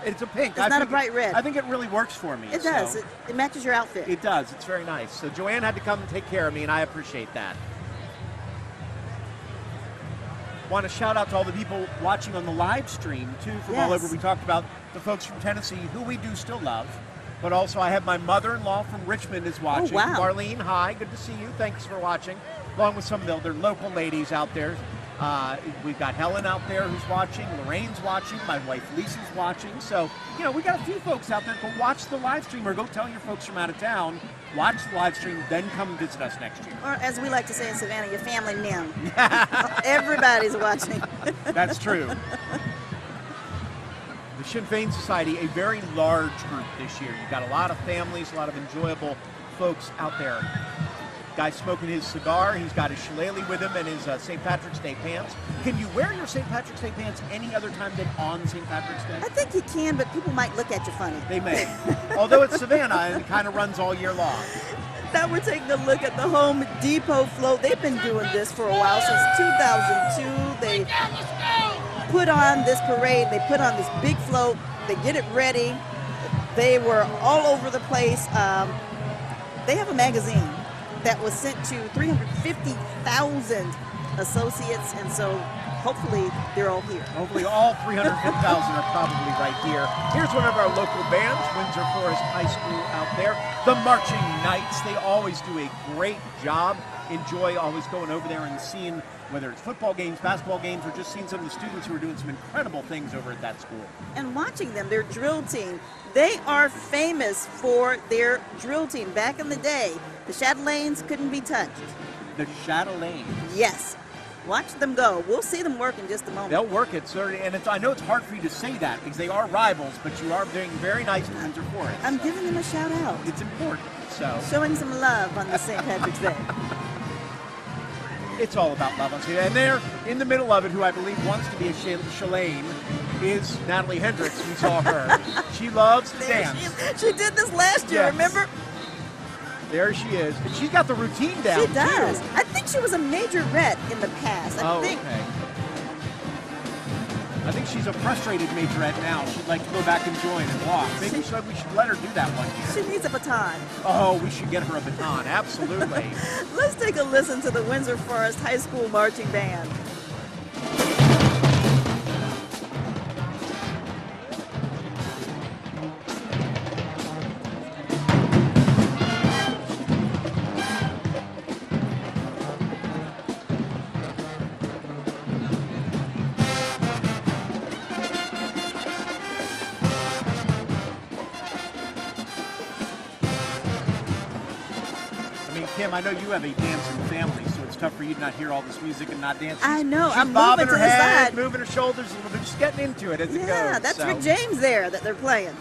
It's a pink. It's not a bright red. I think it really works for me. It does. It matches your outfit. It does. It's very nice. So Joanne had to come and take care of me, and I appreciate that. Want to shout out to all the people watching on the live stream, too, from all over. We talked about the folks from Tennessee, who we do still love. But also I have my mother-in-law from Richmond is watching. Oh, wow. Marlene, hi. Good to see you. Thanks for watching. Along with some of the other local ladies out there. We've got Helen out there who's watching, Lorraine's watching, my wife Lisa's watching. So, you know, we got a few folks out there. Go watch the live stream or go tell your folks from out of town, watch the live stream, then come visit us next year. Or as we like to say in Savannah, your family nim. Everybody's watching. That's true. The Sinn Féin Society, a very large group this year. You've got a lot of families, a lot of enjoyable folks out there. Guy smoking his cigar, he's got his shillelagh with him and his St. Patrick's Day pants. Can you wear your St. Patrick's Day pants any other time than on St. Patrick's Day? I think you can, but people might look at you funny. They may. Although it's Savannah and it kind of runs all year long. Now we're taking a look at the Home Depot float. They've been doing this for a while, since 2002. They put on this parade, they put on this big float, they get it ready. They were all over the place. They have a magazine that was sent to 350,000 associates, and so hopefully they're all here. Hopefully all 350,000 are probably right here. Here's one of our local bands, Windsor Forest High School out there. The Marching Knights, they always do a great job. Enjoy always going over there and seeing whether it's football games, basketball games, or just seeing some of the students who are doing some incredible things over at that school. And watching them, their drill team, they are famous for their drill team. Back in the day, the Chatelaines couldn't be touched. The Chatelaines? Yes. Watch them go. We'll see them work in just a moment. They'll work it, sir. And I know it's hard for you to say that because they are rivals, but you are being very nice to Windsor Forest. I'm giving them a shout out. It's important. So showing some love on the St. Patrick's Day. It's all about love. And there, in the middle of it, who I believe wants to be a Shalane, is Natalie Hendricks. We saw her. She loves to dance. She did this last year, remember? There she is. And she's got the routine down, She does. too. I think she was a majorette in the past. Okay. I think she's a frustrated majorette now. She'd like to go back and join and walk. Maybe we should let her do that one year. She needs a baton. Oh, we should get her a baton. Absolutely. Let's take a listen to the Windsor Forest High School Marching Band. Kim, I know you have a dancing family, so it's tough for you to not hear all this music and not dance. I know. She's I'm bobbing moving her to the head, side. moving her shoulders a little bit, just getting into it as it goes. Yeah, that's Rick James there that they're playing.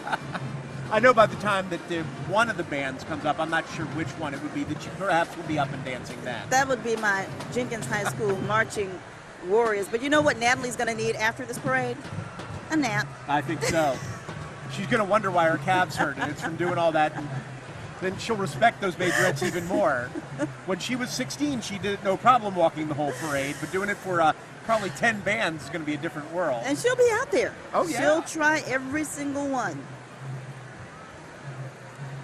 I know by the time that one of the bands comes up, I'm not sure which one it would be, that you perhaps will be up and dancing then. That would be my Jenkins High School Marching Warriors. But you know what Natalie's going to need after this parade? A nap. I think so. She's going to wonder why her calves hurt, and it's from doing all that. And then she'll respect those majorettes even more. When she was 16, she did no problem walking the whole parade, but doing it for probably 10 bands is going to be a different world. And she'll be out there. Oh, yeah. She'll try every single one.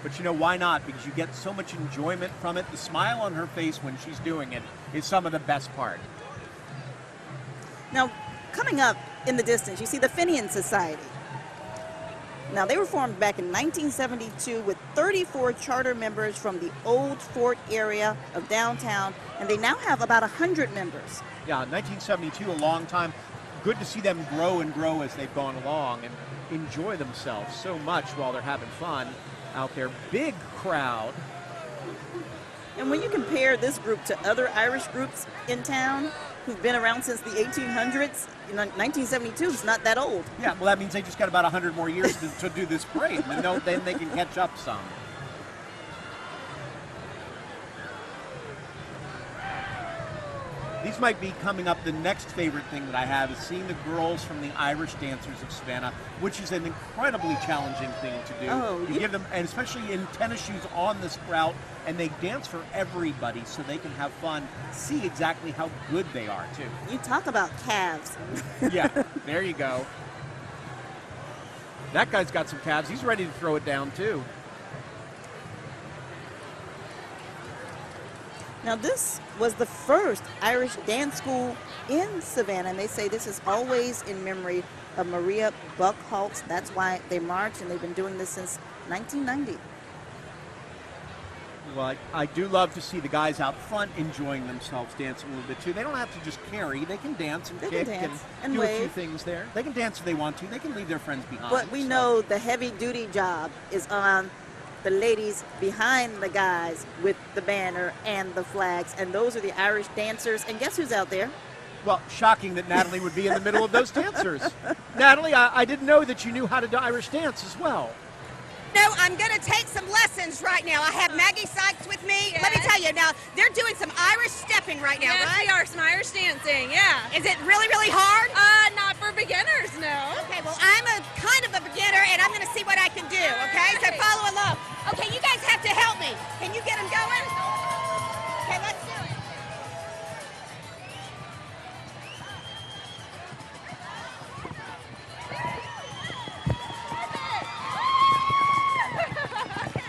But you know, why not? Because you get so much enjoyment from it. The smile on her face when she's doing it is some of the best part. Now, coming up in the distance, you see the Fenian Society. Now, they were formed back in 1972 with 34 charter members from the Old Fort area of downtown, and they now have about 100 members. Yeah, 1972, a long time. Good to see them grow and grow as they've gone along and enjoy themselves so much while they're having fun out there. Big crowd. And when you compare this group to other Irish groups in town who've been around since the 1800s, 1972 is not that old. Yeah, well, that means they just got about 100 more years to do this parade, and then they can catch up some. These might be coming up. The next favorite thing that I have is seeing the girls from the Irish Dancers of Savannah, which is an incredibly challenging thing to do. Oh, you give them, and especially in tennis shoes on this route, and they dance for everybody so they can have fun, see exactly how good they are, too. You talk about calves. Yeah, there you go. That guy's got some calves. He's ready to throw it down, too. Now, this was the first Irish dance school in Savannah, and they say this is always in memory of Maria Buckhaltz. That's why they march, and they've been doing this since 1990. Well, I do love to see the guys out front enjoying themselves, dancing a little bit too. They don't have to just carry. They can dance and kick and do wave. a few things there. They can dance if they want to. They can leave their friends behind. But we know the heavy-duty job is on the ladies behind the guys with the banner and the flags, and those are the Irish dancers. And guess who's out there? Well, shocking that Natalie would be in the middle of those dancers. Natalie, I didn't know that you knew how to do Irish dance as well. No, I'm going to take some lessons right now. I have Maggie Sykes with me. Yes. Let me tell you, now, they're doing some Irish stepping right now, Yes, right? we are some Irish dancing, yeah. Is it really, really hard? Not for beginners, no. Okay, well, I'm a kind of a beginner, and I'm going to see what I can do, okay? So follow along. Okay, you guys have to help me. Can you get them going? Okay, let's do it.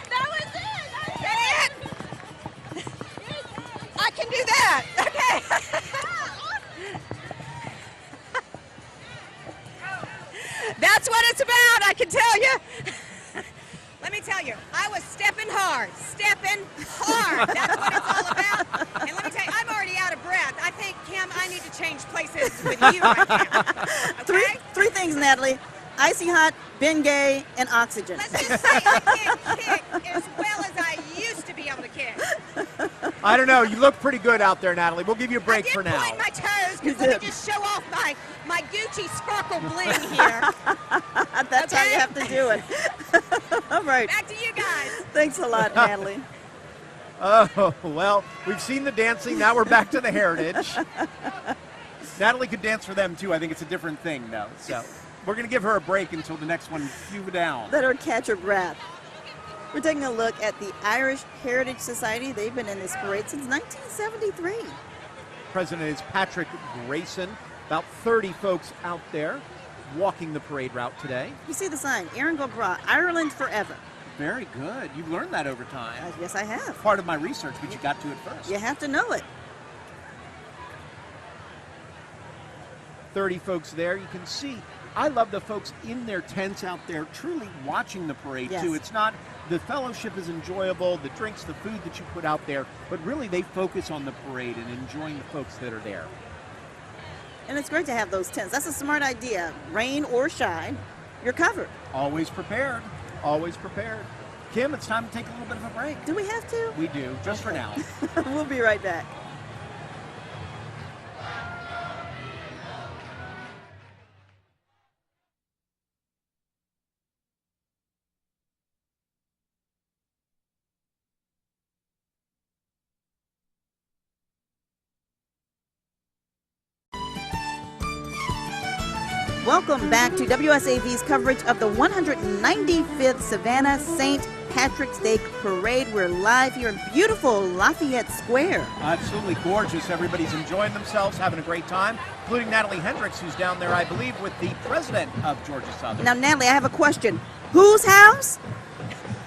That was it. Is that it? I can do that. Okay. That's what it's about, I can tell you. Let me tell you, I was stepping hard. That's what it's all about. And let me tell you, I'm already out of breath. I think, Kim, I need to change places with you right now. Okay? Three things, Natalie. Icy hot, Bengay, and oxygen. Let's just say I can't kick as well as I used to be able to kick. I don't know. You look pretty good out there, Natalie. We'll give you a break for now. I did point my toes because let me just show off my Gucci sparkle bling here. That's how you have to do it. All right. Back to you guys. Thanks a lot, Natalie. Oh, well, we've seen the dancing. Now we're back to the heritage. Natalie could dance for them, too. I think it's a different thing, though. So we're going to give her a break until the next one cue down. Let her catch her breath. We're taking a look at the Irish Heritage Society. They've been in this parade since 1973. President is Patrick Grayson. About 30 folks out there walking the parade route today. You see the sign, Aaron Gobra, Ireland Forever. Very good. You've learned that over time. Yes, I have. Part of my research, but you got to it first. You have to know it. 30 folks there. You can see, I love the folks in their tents out there truly watching the parade, Yes. too. It's not, the fellowship is enjoyable, the drinks, the food that you put out there, but really they focus on the parade and enjoying the folks that are there. And it's great to have those tents. That's a smart idea. Rain or shine, you're covered. Always prepared. Always prepared. Kim, it's time to take a little bit of a break. Do we have to? We do, just for now. We'll be right back. Welcome back to WSAV's coverage of the 195th Savannah St. Patrick's Day Parade. We're live here in beautiful Lafayette Square. Absolutely gorgeous. Everybody's enjoying themselves, having a great time, including Natalie Hendricks, who's down there, I believe, with the president of Georgia Southern. Now, Natalie, I have a question. Whose house?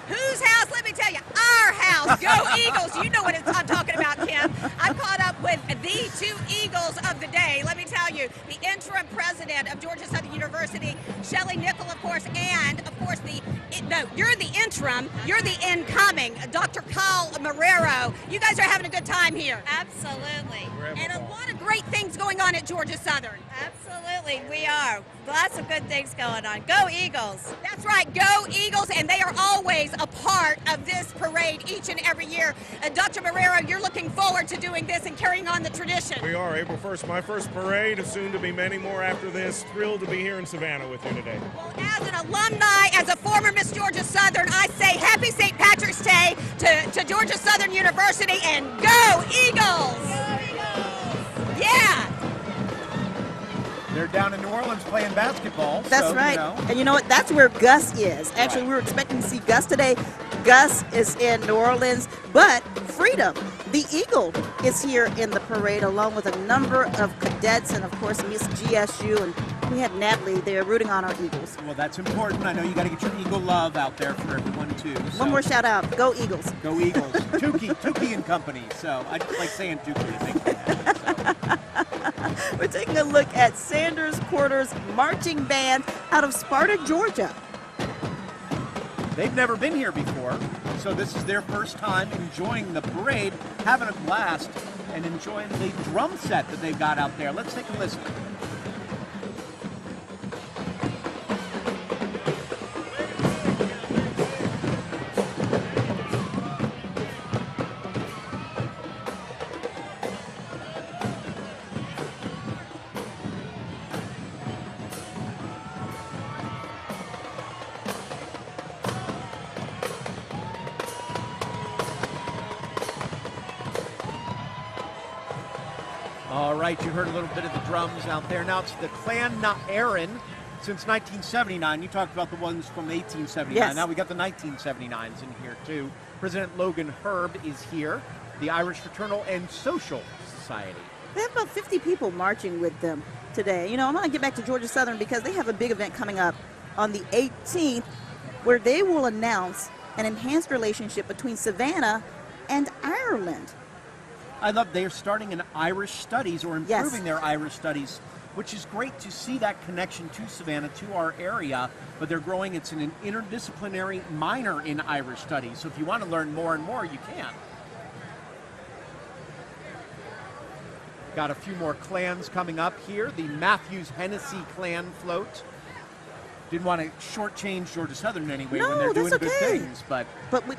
Whose house? Let me tell you, our house. Go Eagles. You know what I'm talking about, Kim. I'm caught up with the two Eagles of the day. Let me tell you, the interim president of Georgia Southern University, Shelley Nickel, of course, and, of course, you're the interim. You're the incoming, Dr. Kyle Marrero. You guys are having a good time here. Absolutely. And a lot of great things going on at Georgia Southern. Absolutely, we are. Lots of good things going on. Go Eagles. That's right, go Eagles, and they are always a part of this parade each and every year. Dr. Marrero, you're looking forward to doing this and carrying on the tradition. We are. April 1st, my first parade, soon to be many more after this. Thrilled to be here in Savannah with you today. Well, as an alumni, as a former Miss Georgia Southern, I say happy St. Patrick's Day to Georgia Southern University, and go Eagles! Go Eagles! Yeah! They're down in New Orleans playing basketball. That's right. And you know what? That's where Gus is. Actually, we were expecting to see Gus today. Gus is in New Orleans, but Freedom, the Eagle, is here in the parade along with a number of cadets and, of course, Miss GSU. And we had Natalie there rooting on our Eagles. Well, that's important. I know you got to get your Eagle love out there for everyone, too. So. One more shout out. Go Eagles. Go Eagles. Tukey and Company. So I just like saying Tukey. Thank you. We're taking a look at Sanders Quarters Marching Band out of Sparta, Georgia. They've never been here before. So this is their first time enjoying the parade, having a blast, and enjoying the drum set that they've got out there. Let's take a listen. All right, you heard a little bit of the drums out there. Now it's the Clan Na Éireann since 1979. You talked about the ones from 1879. Yes. Now we got the 1979s in here too. President Logan Herb is here, the Irish Fraternal and Social Society. They have about 50 people marching with them today. You know, I'm going to get back to Georgia Southern because they have a big event coming up on the 18th where they will announce an enhanced relationship between Savannah and Ireland. I love they're starting an Irish studies or improving their Irish studies, which is great to see that connection to Savannah, to our area, but they're growing. It's an interdisciplinary minor in Irish studies. So if you want to learn more and more, you can. Got a few more clans coming up here. The Matthews Hennessy clan float. Didn't want to shortchange Georgia Southern anyway when they're doing good things, but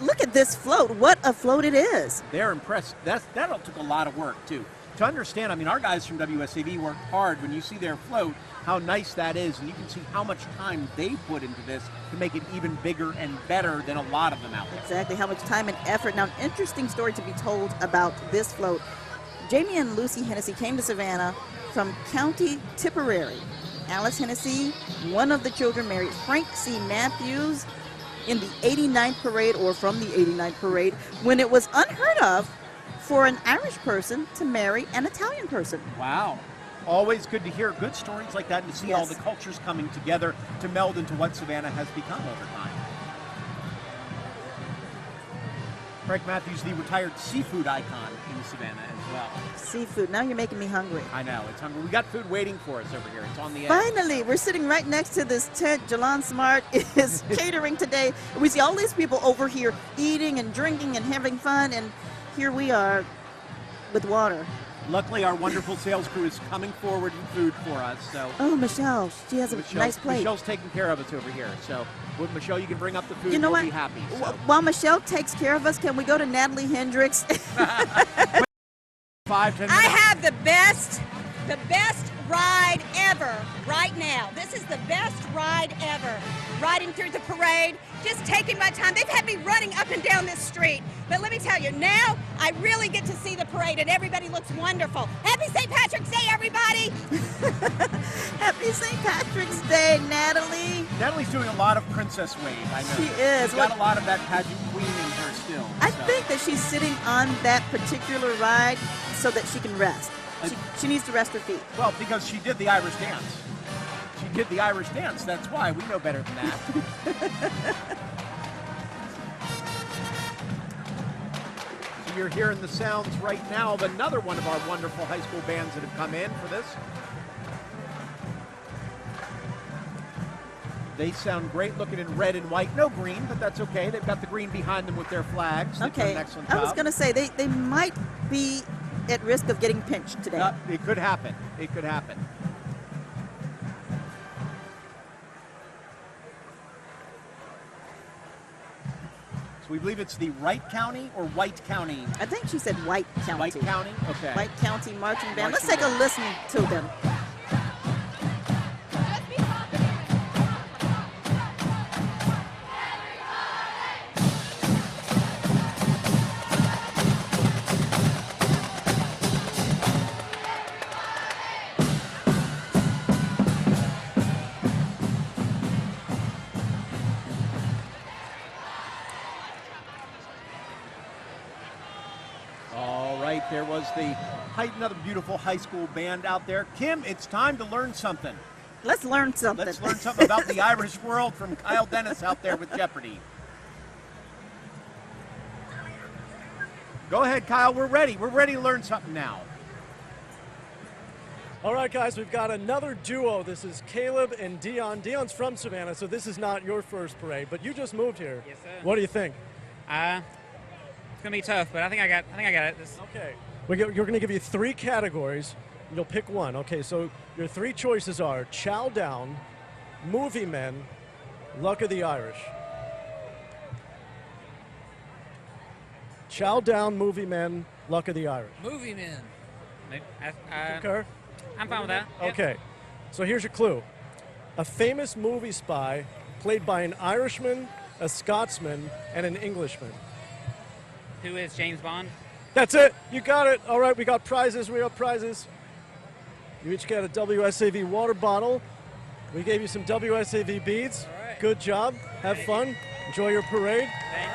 look at this float. What a float it is. They're impressed. That all took a lot of work too. To understand, I mean, our guys from WSAV worked hard. When you see their float, how nice that is, and you can see how much time they put into this to make it even bigger and better than a lot of them out there. Exactly, how much time and effort. Now, an interesting story to be told about this float. Jamie and Lucy Hennessy came to Savannah from County Tipperary. Alice Hennessy, one of the children, married Frank C. Matthews in the 89th parade, or from the 89th parade, when it was unheard of for an Irish person to marry an Italian person. Wow. Always good to hear good stories like that and to see all the cultures coming together to meld into what Savannah has become over time. Frank Matthews, the retired seafood icon in Savannah as well. Seafood. Now you're making me hungry. I know. It's hungry. We got food waiting for us over here. It's on the edge. Finally, we're sitting right next to this tent. Jalon Smart is catering today. We see all these people over here eating and drinking and having fun, and here we are with water. Luckily, our wonderful sales crew is coming forward with food for us. So. Oh, Michelle, she has a nice plate. Michelle's taking care of us over here. So, with Michelle, you can bring up the food. You know we'll what? Be happy. So. While Michelle takes care of us, can we go to Natalie Hendricks? 5-10 minutes. I have the best ride ever right now. This is the best ride ever. Riding through the parade, just taking my time. They've had me running up and down this street. But let me tell you, now I really get to see the parade and everybody looks wonderful. Happy St. Patrick's Day, everybody! Happy St. Patrick's Day, Natalie. Natalie's doing a lot of Princess Wave, I know. She is. She's got a lot of that pageant queen in her still. I think that she's sitting on that particular ride so that she can rest. She needs to rest her feet. Well, because she did the Irish dance. She did the Irish dance. That's why. We know better than that. So you're hearing the sounds right now of another one of our wonderful high school bands that have come in for this. They sound great looking in red and white. No green, but that's okay. They've got the green behind them with their flags. Okay. I was going to say, they might be at risk of getting pinched today. It could happen. It could happen. So we believe it's the Wright County or White County? I think she said White County. White County? Okay. White County Marching Band. Let's take a listen to them. There was another beautiful high school band out there. Kim, it's time to learn something. Let's learn something. Let's learn something about the Irish world from Kyle Dennis out there with Jeopardy. Go ahead, Kyle. We're ready. We're ready to learn something now. All right, guys, we've got another duo. This is Caleb and Dion. Dion's from Savannah, so this is not your first parade, but you just moved here. Yes, sir. What do you think? It's gonna be tough, but I think I got it. Okay. You're going to give you 3 categories. You'll pick one. Okay, so your 3 choices are Chow Down, Movie Men, Luck of the Irish. Chow Down, Movie Men, Luck of the Irish. Movie Men. Concur? I'm fine with that. Yep. Okay, so here's your clue. A famous movie spy played by an Irishman, a Scotsman, and an Englishman. Who is James Bond? That's it. You got it. All right, we got prizes. You each get a WSAV water bottle. We gave you some WSAV beads. Good job. Have fun. Enjoy your parade.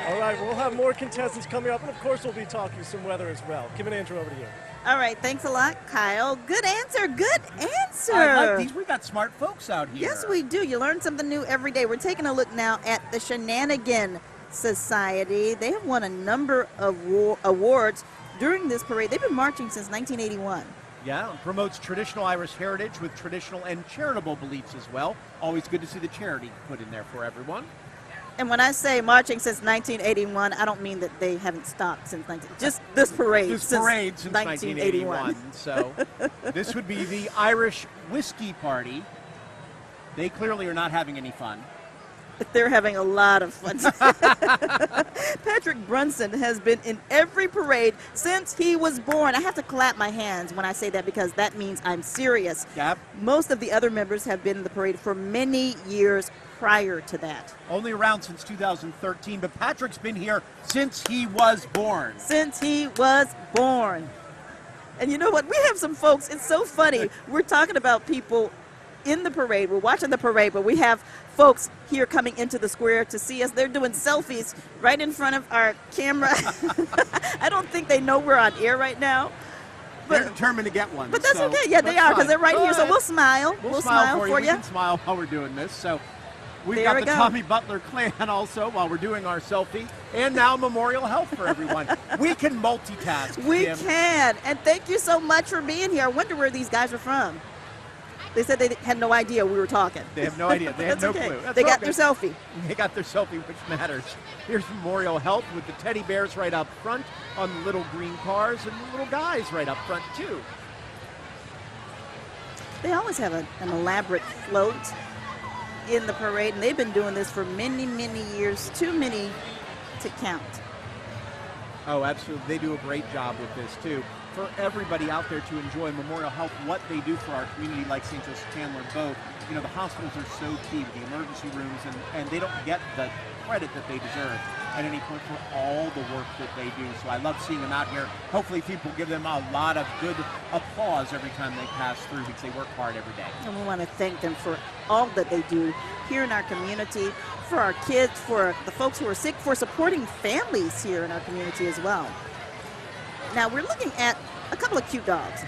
All right, we'll have more contestants coming up, and of course we'll be talking some weather as well. Kim and Andrew, over to you. All right, thanks a lot, Kyle. Good answer, good answer. I like these. We got smart folks out here. Yes, we do. You learn something new every day. We're taking a look now at the Shenanigan Society. They have won a number of awards during this parade. They've been marching since 1981. Yeah, it promotes traditional Irish heritage with traditional and charitable beliefs as well. Always good to see the charity put in there for everyone. And when I say marching since 1981, I don't mean that they haven't stopped since just this parade. This parade since 1981. So this would be the Irish Whiskey Party. They clearly are not having any fun. They're having a lot of fun. Patrick Brunson has been in every parade since he was born. I have to clap my hands when I say that because that means I'm serious. Yep. Most of the other members have been in the parade for many years prior to that. Only around since 2013, but Patrick's been here since he was born. Since he was born. And you know what? We have some folks. It's so funny. We're talking about people in the parade. We're watching the parade, but we have folks here coming into the square to see us. They're doing selfies right in front of our camera. I don't think they know we're on air right now. But, they're determined to get one. But that's okay. Yeah, they are because they're right here. So we'll smile. We'll smile for you. We can smile while we're doing this. So we've got the Tommy Butler clan also while we're doing our selfie. And now Memorial Health for everyone. We can multitask. We can. And thank you so much for being here. I wonder where these guys are from. They said they had no idea we were talking. They have no idea. They have no clue. They got their selfie. They got their selfie, which matters. Here's Memorial Health with the teddy bears right up front on the little green cars and the little guys right up front, too. They always have an elaborate float in the parade, and they've been doing this for many, many years, too many to count. Oh, absolutely. They do a great job with this, too. For everybody out there to enjoy Memorial Health, what they do for our community, like St. Joseph Chandler both, you know, the hospitals are so key with the emergency rooms, and they don't get the credit that they deserve at any point for all the work that they do. So I love seeing them out here. Hopefully people give them a lot of good applause every time they pass through because they work hard every day. And we want to thank them for all that they do here in our community, for our kids, for the folks who are sick, for supporting families here in our community as well. Now we're looking at a couple of cute dogs.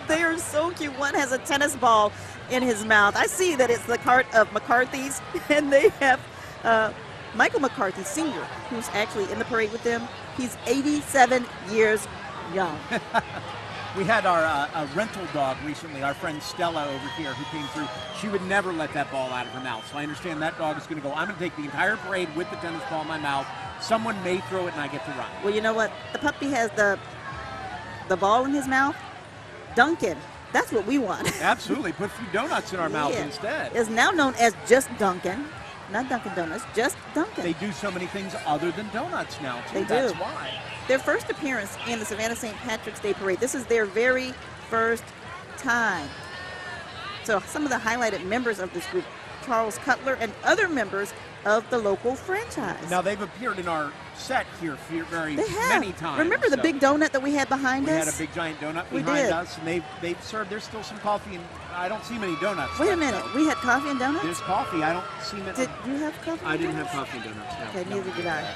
They are so cute. One has a tennis ball in his mouth. I see that it's the cart of McCarthy's, and they have Michael McCarthy Sr., who's actually in the parade with them. He's 87 years young. We had our rental dog recently, our friend Stella over here, who came through. She would never let that ball out of her mouth. So I understand that dog is going to go, I'm going to take the entire parade with the tennis ball in my mouth. Someone may throw it and I get to run. Well, you know what? The puppy has the ball in his mouth. Duncan. That's what we want. Absolutely. Put a few donuts in our mouth instead. Is now known as just Duncan. Not Dunkin' Donuts, just Duncan. They do so many things other than donuts now, too. They do. That's why. Their first appearance in the Savannah St. Patrick's Day Parade. This is their very first time. So some of the highlighted members of this group, Charles Cutler and other members of the local franchise. Now, they've appeared in our set here many times. Remember the big donut that we had behind us? We had a big giant donut behind us, and they've served. There's still some coffee, and I don't see many donuts. Wait a minute. We had coffee and donuts? There's coffee. I don't see many. Did you have coffee? I didn't have coffee and donuts. No. Okay, neither did I.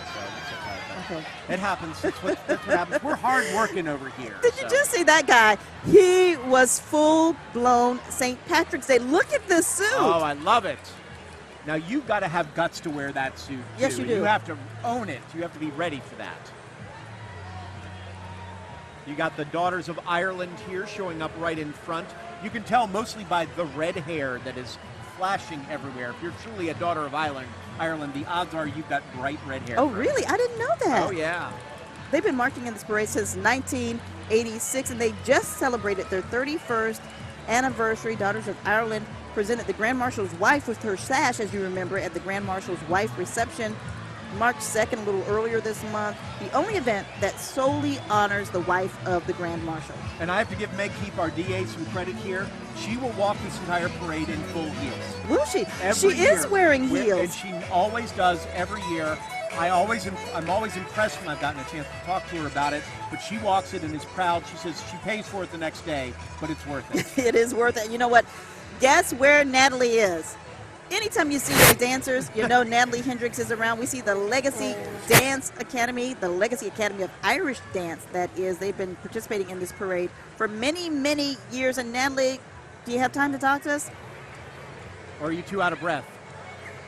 Okay. It happens. That's what happens. We're hard working over here. Did you just see that guy? He was full-blown St. Patrick's Day. Look at this suit. Oh, I love it. Now, you've got to have guts to wear that suit, too. Yes, you do. You have to own it. You have to be ready for that. You got the Daughters of Ireland here showing up right in front. You can tell mostly by the red hair that is flashing everywhere. If you're truly a daughter of Ireland, the odds are you've got bright red hair. Oh, really? I didn't know that. Oh, yeah. They've been marching in this parade since 1986, and they just celebrated their 31st anniversary. Daughters of Ireland presented the Grand Marshal's wife with her sash, as you remember, at the Grand Marshal's wife reception March 2nd, a little earlier this month. The only event that solely honors the wife of the Grand Marshal. And I have to give Meg Keep, our DA, some credit here. She will walk this entire parade in full heels. Will she? Every She year. is wearing heels. And she always does every year. I'm always impressed when I've gotten a chance to talk to her about it, but she walks it and is proud. She says she pays for it the next day, but it's worth it. It is worth it. You know what? Guess where Natalie is? Anytime you see the dancers, you know Natalie Hendricks is around. We see the Legacy Dance Academy, the Legacy Academy of Irish Dance, that is. They've been participating in this parade for many, many years. And Natalie, do you have time to talk to us? Or are you too out of breath?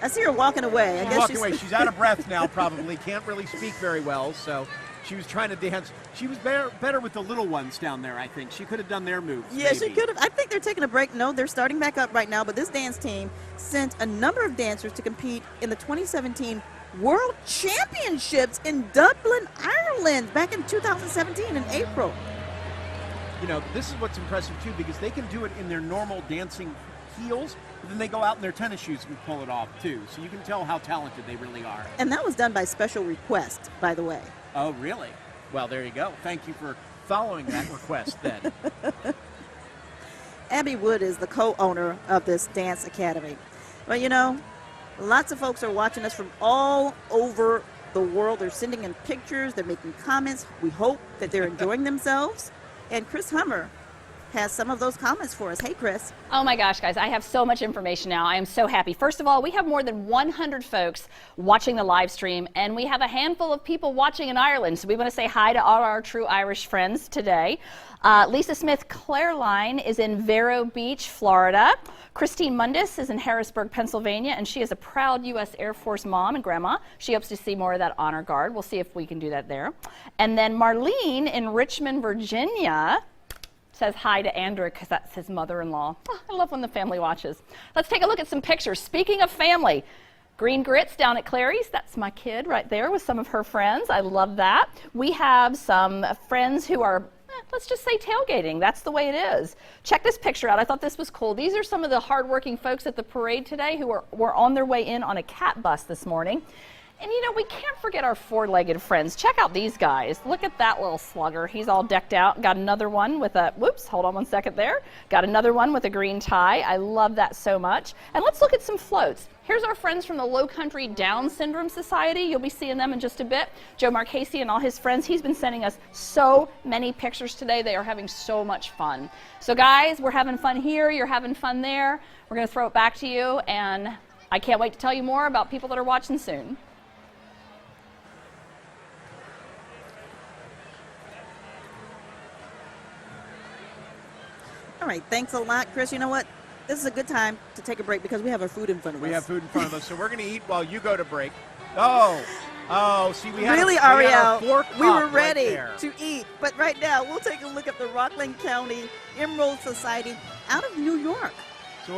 I see her walking away. I guess walking away. She's out of breath now, probably. Can't really speak very well, so she was trying to dance. She was better with the little ones down there, I think. She could have done their moves. Yeah, maybe. she could have. I think they're taking a break. No, they're starting back up right now, but this dance team sent a number of dancers to compete in the 2017 World Championships in Dublin, Ireland, back in 2017 in April. You know, this is what's impressive, too, because they can do it in their normal dancing heels, but then they go out in their tennis shoes and pull it off, too. So you can tell how talented they really are. And that was done by special request, by the way. Oh, really? Well, there you go. Thank you for following that request, then. Abby Wood is the co-owner of this dance academy. Well, you know, lots of folks are watching us from all over the world. They're sending in pictures. They're making comments. We hope that they're enjoying themselves. And Chris Hummer has some of those comments for us. Hey, Chris. Oh my gosh, guys, I have so much information now. I am so happy. First of all, we have more than 100 folks watching the live stream, and we have a handful of people watching in Ireland. So we want to say hi to all our true Irish friends today. Lisa Smith Clareline is in Vero Beach, Florida. Christine Mundis is in Harrisburg, Pennsylvania, and she is a proud U.S. Air Force mom and grandma. She hopes to see more of that honor guard. We'll see if we can do that there. And then Marlene in Richmond, Virginia says hi to Andrew because that's his mother-in-law. Oh, I love when the family watches. Let's take a look at some pictures. Speaking of family, Green Grits down at Clary's. That's my kid right there with some of her friends. I love that. We have some friends who are, let's just say, tailgating. That's the way it is. Check this picture out. I thought this was cool. These are some of the hardworking folks at the parade today who were on their way in on a cat bus this morning. And you know, we can't forget our four-legged friends. Check out these guys. Look at that little slugger. He's all decked out. Got another one with a, whoops, hold on one second there. Got another one with a green tie. I love that so much. And let's look at some floats. Here's our friends from the Low Country Down Syndrome Society. You'll be seeing them in just a bit. Joe Marchese and all his friends. He's been sending us so many pictures today. They are having so much fun. So guys, we're having fun here. You're having fun there. We're going to throw it back to you. And I can't wait to tell you more about people that are watching soon. All right, thanks a lot, Chris. You know what? This is a good time to take a break because we have our food in front of us. We have food in front of us, so we're going to eat while you go to break. Oh, see, we had really, we had our Ariel, fork we were up ready right to eat. But right now, we'll take a look at the Rockland County Emerald Society out of New York. So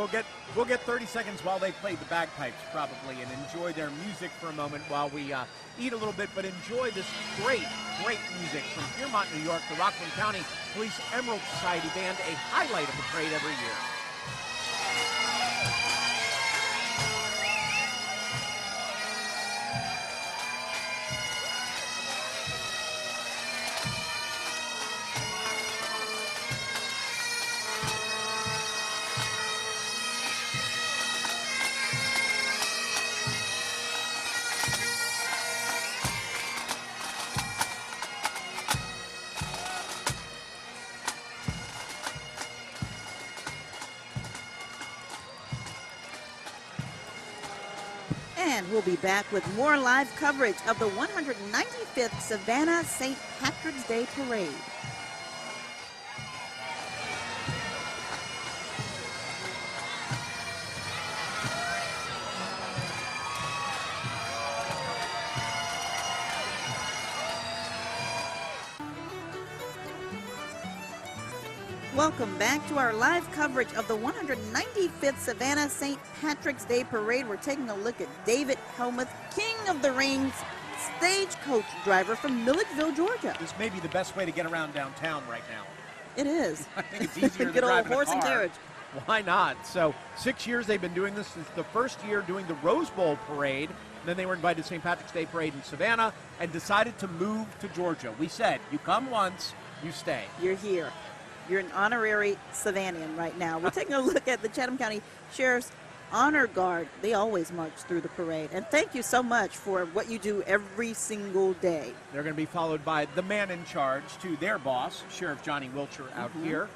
we'll get 30 seconds while they play the bagpipes, probably, and enjoy their music for a moment while we eat a little bit, but enjoy this great music from Piermont, New York, the Rockland County Police Emerald Society Band, a highlight of the parade every year. And we'll be back with more live coverage of the 195th Savannah St. Patrick's Day Parade. Welcome back to our live coverage of the 195th Savannah St. Patrick's Day Parade. We're taking a look at David Helmuth, King of the Rings, stagecoach driver from Milledgeville, Georgia. This may be the best way to get around downtown right now. It is. I think it's easier than Good old driving a horse and car. carriage. Why not? So 6 years they've been doing this. Since the first year doing the Rose Bowl parade. Then they were invited to St. Patrick's Day Parade in Savannah and decided to move to Georgia. We said, you come once, you stay. You're here. You're an honorary Savannian right now. We're taking a look at the Chatham County Sheriff's Honor Guard. They always march through the parade. And thank you so much for what you do every single day. They're going to be followed by the man in charge to their boss, Sheriff Johnny Wilcher, out here.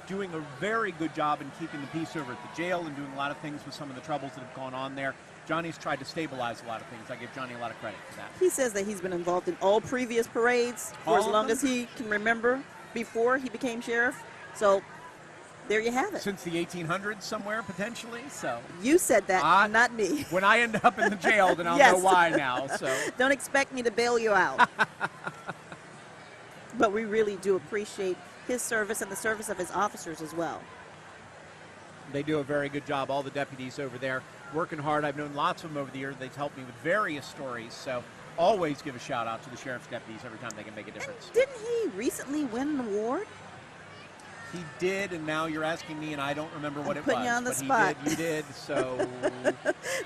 Doing a very good job in keeping the peace over at the jail and doing a lot of things with some of the troubles that have gone on there. Johnny's tried to stabilize a lot of things. I give Johnny a lot of credit for that. He says that he's been involved in all previous parades for as long as he can remember before he became sheriff. So there you have it. Since the 1800s somewhere, potentially. So you said that, not me. When I end up in the jail, then I'll Yes. know why now. So Don't expect me to bail you out. But we really do appreciate his service and the service of his officers as well. they do a very good job, all the deputies over there, working hard. I've known lots of them over the years. They've helped me with various stories. So always give a shout out to the sheriff's deputies every time they can make a difference. And didn't he recently win an award? He did, and now you're asking me, and I don't remember what it was. Putting you on the but spot. He did, so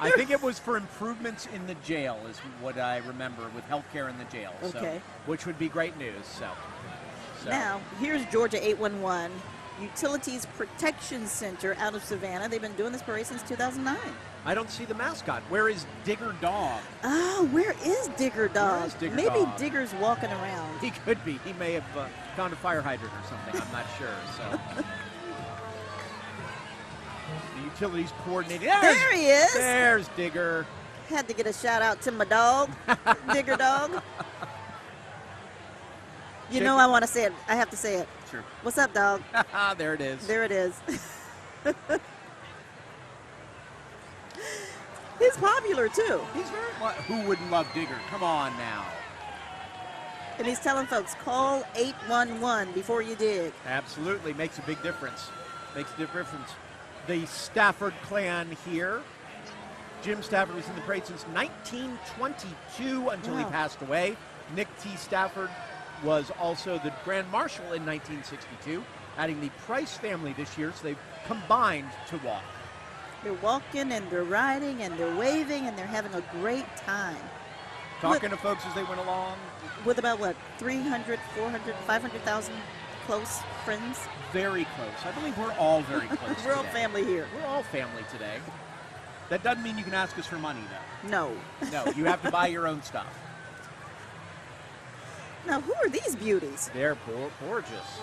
I think it was for improvements in the jail is what I remember with healthcare in the jail. Okay. So, which would be great news. So. Now, here's Georgia 811, Utilities Protection Center out of Savannah. They've been doing this parade since 2009. I don't see the mascot. Where is Digger Dog? Oh, where is Digger Dog? Where is Digger Maybe Dog? Digger's walking around. He could be. He may have found a fire hydrant or something. I'm not sure. So the utilities coordinating. There he is. There's Digger. Had to get a shout out to my dog, Digger Dog. You know I want to say it. I have to say it. Sure. What's up, dog? There it is. There it is. He's popular, too. He's very. Who wouldn't love Digger? Come on now. And he's telling folks, call 811 before you dig. Absolutely. Makes a big difference. Makes a big difference. The Stafford clan here. Jim Stafford was in the parade since 1922 until he passed away. Nick T. Stafford was also the Grand Marshal in 1962, adding the Price family this year, so they've combined to walk. They're walking and they're riding and they're waving and they're having a great time. Talking to folks as they went along. With about, what, 300, 400, 500,000 close friends? Very close. I believe we're all very close We're all today. family here. We're all family today. That doesn't mean you can ask us for money, though. No. No, you have to buy your own stuff. Now, who are these beauties? They're gorgeous.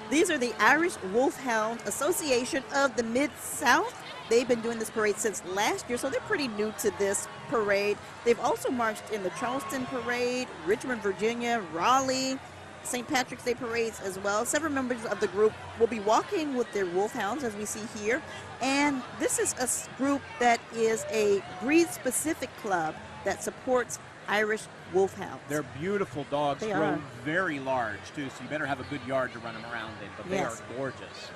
These are the Irish Wolfhound Association of the Mid-South. They've been doing this parade since last year, so they're pretty new to this parade. They've also marched in the Charleston Parade, Richmond, Virginia, Raleigh, St. Patrick's Day parades as well. Several members of the group will be walking with their wolfhounds, as we see here. And this is a group that is a breed-specific club that supports Irish wolfhounds. They're beautiful dogs, They grown are. very large, too, so you better have a good yard to run them around in, but they Yes. are gorgeous.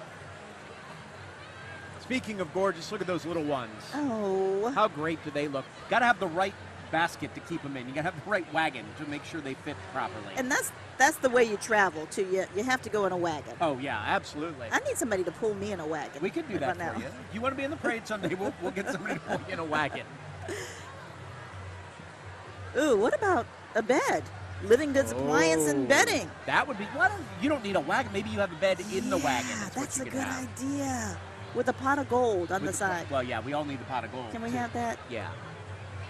Speaking of gorgeous, look at those little ones. Oh. How great do they look? Got to have the right basket to keep them in. You got to have the right wagon to make sure they fit properly. And that's the way you travel, too. You have to go in a wagon. Oh, yeah, absolutely. I need somebody to pull me in a wagon. We could do that for you. If you want to be in the parade someday, we'll get somebody to pull you in a wagon. Ooh, what about a bed? Living goods, appliance, and bedding. That would be, you don't need a wagon. Maybe you have a bed in the wagon. That's a good idea. With a pot of gold on the side. Well, yeah, we all need the pot of gold. Can we too. have that? Yeah.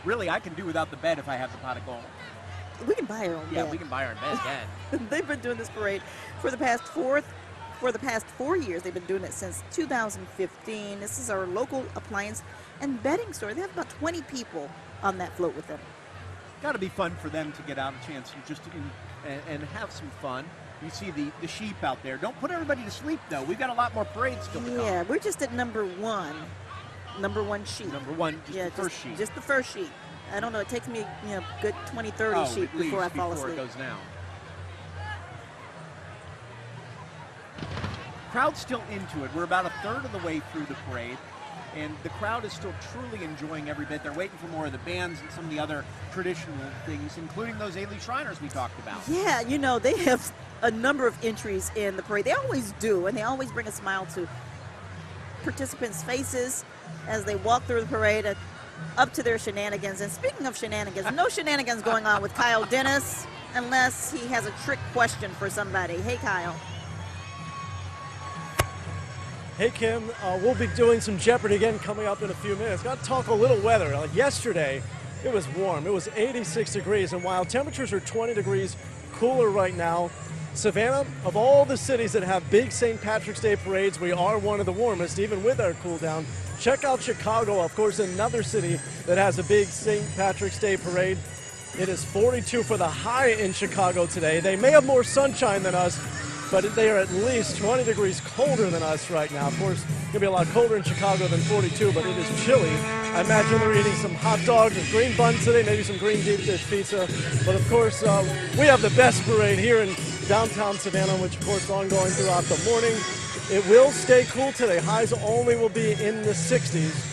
Really, I can do without the bed if I have the pot of gold. We can buy our own Yeah, bed. we can buy our own bed, yeah. They've been doing this parade for the past 4 years. They've been doing it since 2015. This is our local appliance and bedding store. They have about 20 people on that float with them. Got to be fun for them to get out a chance and just and have some fun. You see the sheep out there. Don't put everybody to sleep, though. We've got a lot more parades still to come. Yeah, we're just at number one. Number one sheep. Number one, just the first sheep. Just the first sheep. I don't know. It takes me, good 20, 30 sheep at least before I fall before asleep. it goes down. crowd's still into it. We're about a third of the way through the parade, and the crowd is still truly enjoying every bit. They're waiting for more of the bands and some of the other traditional things, including those Ailey Shriners we talked about. Yeah, you know, they have a number of entries in the parade. They always do, and they always bring a smile to participants' faces as they walk through the parade up to their shenanigans. And speaking of shenanigans, no shenanigans going on with Kyle Dennis unless he has a trick question for somebody. Hey, Kyle. Hey, Kim, we'll be doing some Jeopardy again coming up in a few minutes. Got to talk a little weather. Like yesterday, it was warm. It was 86 degrees, and while temperatures are 20 degrees cooler right now, Savannah, of all the cities that have big St. Patrick's Day parades, we are one of the warmest, even with our cool down. Check out Chicago, of course, another city that has a big St. Patrick's Day parade. It is 42 for the high in Chicago today. They may have more sunshine than us, but they are at least 20 degrees colder than us right now. Of course, it's going to be a lot colder in Chicago than 42, but it is chilly. I imagine they're eating some hot dogs and green buns today, maybe some green deep dish pizza. But of course, we have the best parade here in downtown Savannah, which of course is ongoing throughout the morning. It will stay cool today. Highs only will be in the 60s.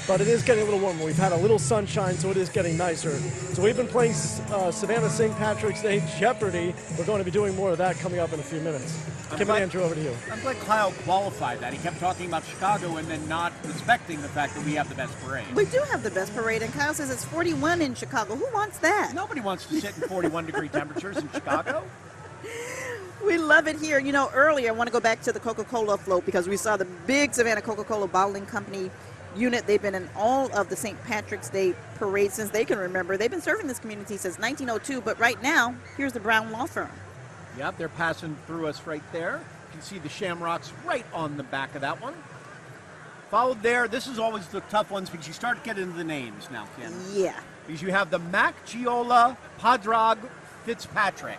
But it is getting a little warmer. We've had a little sunshine, so it is getting nicer. So we've been playing Savannah St. Patrick's Day Jeopardy. We're going to be doing more of that coming up in a few minutes. Kim and Andrew, over to you. I'm glad Kyle qualified that. He kept talking about Chicago and then not respecting the fact that we have the best parade. We do have the best parade, and Kyle says it's 41 in Chicago. Who wants that? Nobody wants to sit in 41-degree temperatures in Chicago. We love it here. You know, earlier, I want to go back to the Coca-Cola float because we saw the big Savannah Coca-Cola Bottling Company unit. They've been in all of the St. Patrick's Day parades since they can remember. They've been serving this community since 1902, but right now, here's the Brown Law Firm. Yep, they're passing through us right there. You can see the shamrocks right on the back of that one. Followed there, this is always the tough ones because you start getting into the names now, Kim. Yeah. Because you have the Mac Giola Padraig Fitzpatrick.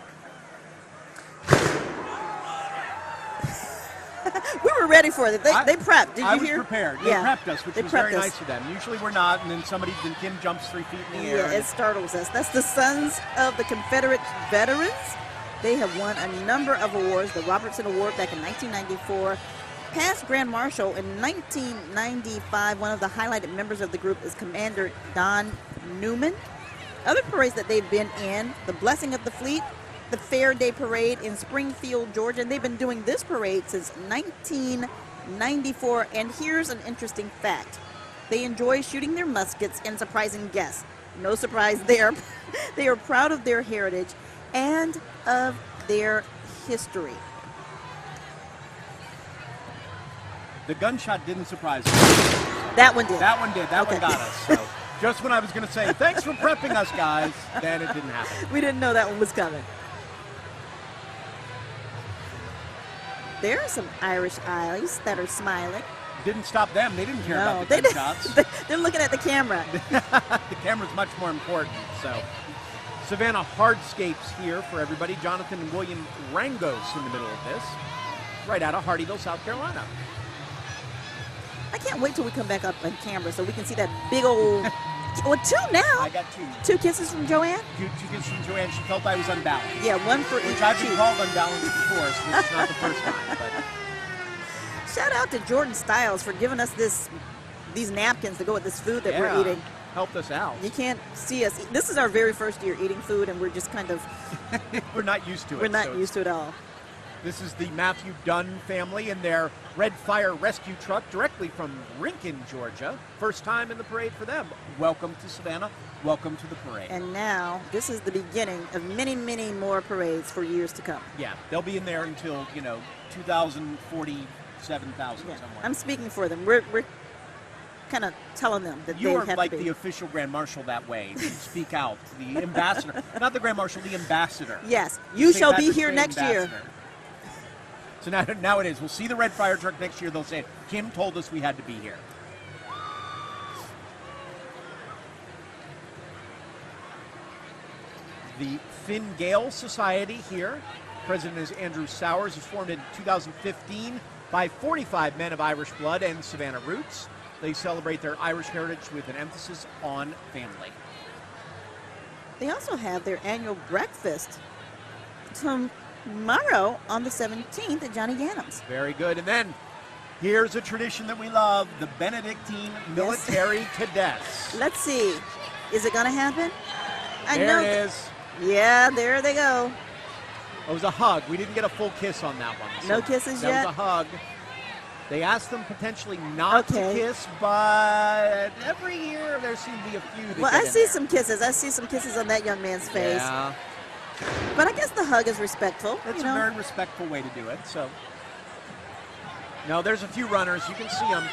We were ready for it. They prepped. Did you hear? I was prepared. They prepped us, which was very nice of them. Usually we're not, and then Kim jumps 3 feet in the air. Yeah, it startles us. That's the Sons of the Confederate Veterans. They have won a number of awards. The Robertson Award back in 1994. Past Grand Marshal in 1995. One of the highlighted members of the group is Commander Don Newman. Other parades that they've been in, the Blessing of the Fleet, the Fair Day Parade in Springfield, Georgia, and they've been doing this parade since 1994. And here's an interesting fact. They enjoy shooting their muskets and surprising guests. No surprise there. They are proud of their heritage and of their history. The gunshot didn't surprise me. That one did. That one did. That one got us. So just when I was going to say, thanks for prepping us, guys, then it didn't happen. We didn't know that one was coming. There are some Irish eyes that are smiling. Didn't stop them. They didn't care about the gunshots. They're looking at the camera. The camera's much more important. So Savannah hardscapes here for everybody. Jonathan and William Rangos in the middle of this, right out of Hardyville, South Carolina. I can't wait till we come back up on camera so we can see that big old... Well, 2 now. I got 2. 2 kisses from Joanne? 2 kisses from Joanne. She felt I was unbalanced. Yeah, 1 for each Which I've been cheek. called unbalanced before, so this is not the first time. But Shout out to Jordan Stiles for giving us these napkins to go with this food that we're eating. Helped us out. You can't see us. This is our very first year eating food, and we're just kind of... We're not used to it. We're not used to it at all. This is the Matthew Dunn family in their Red Fire rescue truck directly from Rincon, Georgia. First time in the parade for them. Welcome to Savannah. Welcome to the parade. And now, this is the beginning of many, many more parades for years to come. Yeah, they'll be in there until, 2047,000 somewhere. I'm speaking for them. We're kind of telling them that you they are have like to be. the official Grand Marshal that way. You speak out. The ambassador. Not the Grand Marshal, the ambassador. Yes, you St. shall be Patrick's here Day next year. ambassador. So now it is. We'll see the Red Fire truck next year. They'll say, Kim told us we had to be here. The Finn Gale Society here. President is Andrew Sowers. Was formed in 2015 by 45 men of Irish blood and Savannah roots. They celebrate their Irish heritage with an emphasis on family. They also have their annual breakfast. Some tomorrow on the 17th at Johnny Gannam's. Very good. And then here's a tradition that we love, the Benedictine Military Cadets. Let's see. Is it going to happen? There it is. Yeah, there they go. It was a hug. We didn't get a full kiss on that one. So no kisses that yet? That was a hug. They asked them potentially not to kiss, but every year there seem to be a few that Well, get I in see there. some kisses. I see some kisses on that young man's face. Yeah. But I guess the hug is respectful. That's a very respectful way to do it. So, no, there's a few runners. You can see them.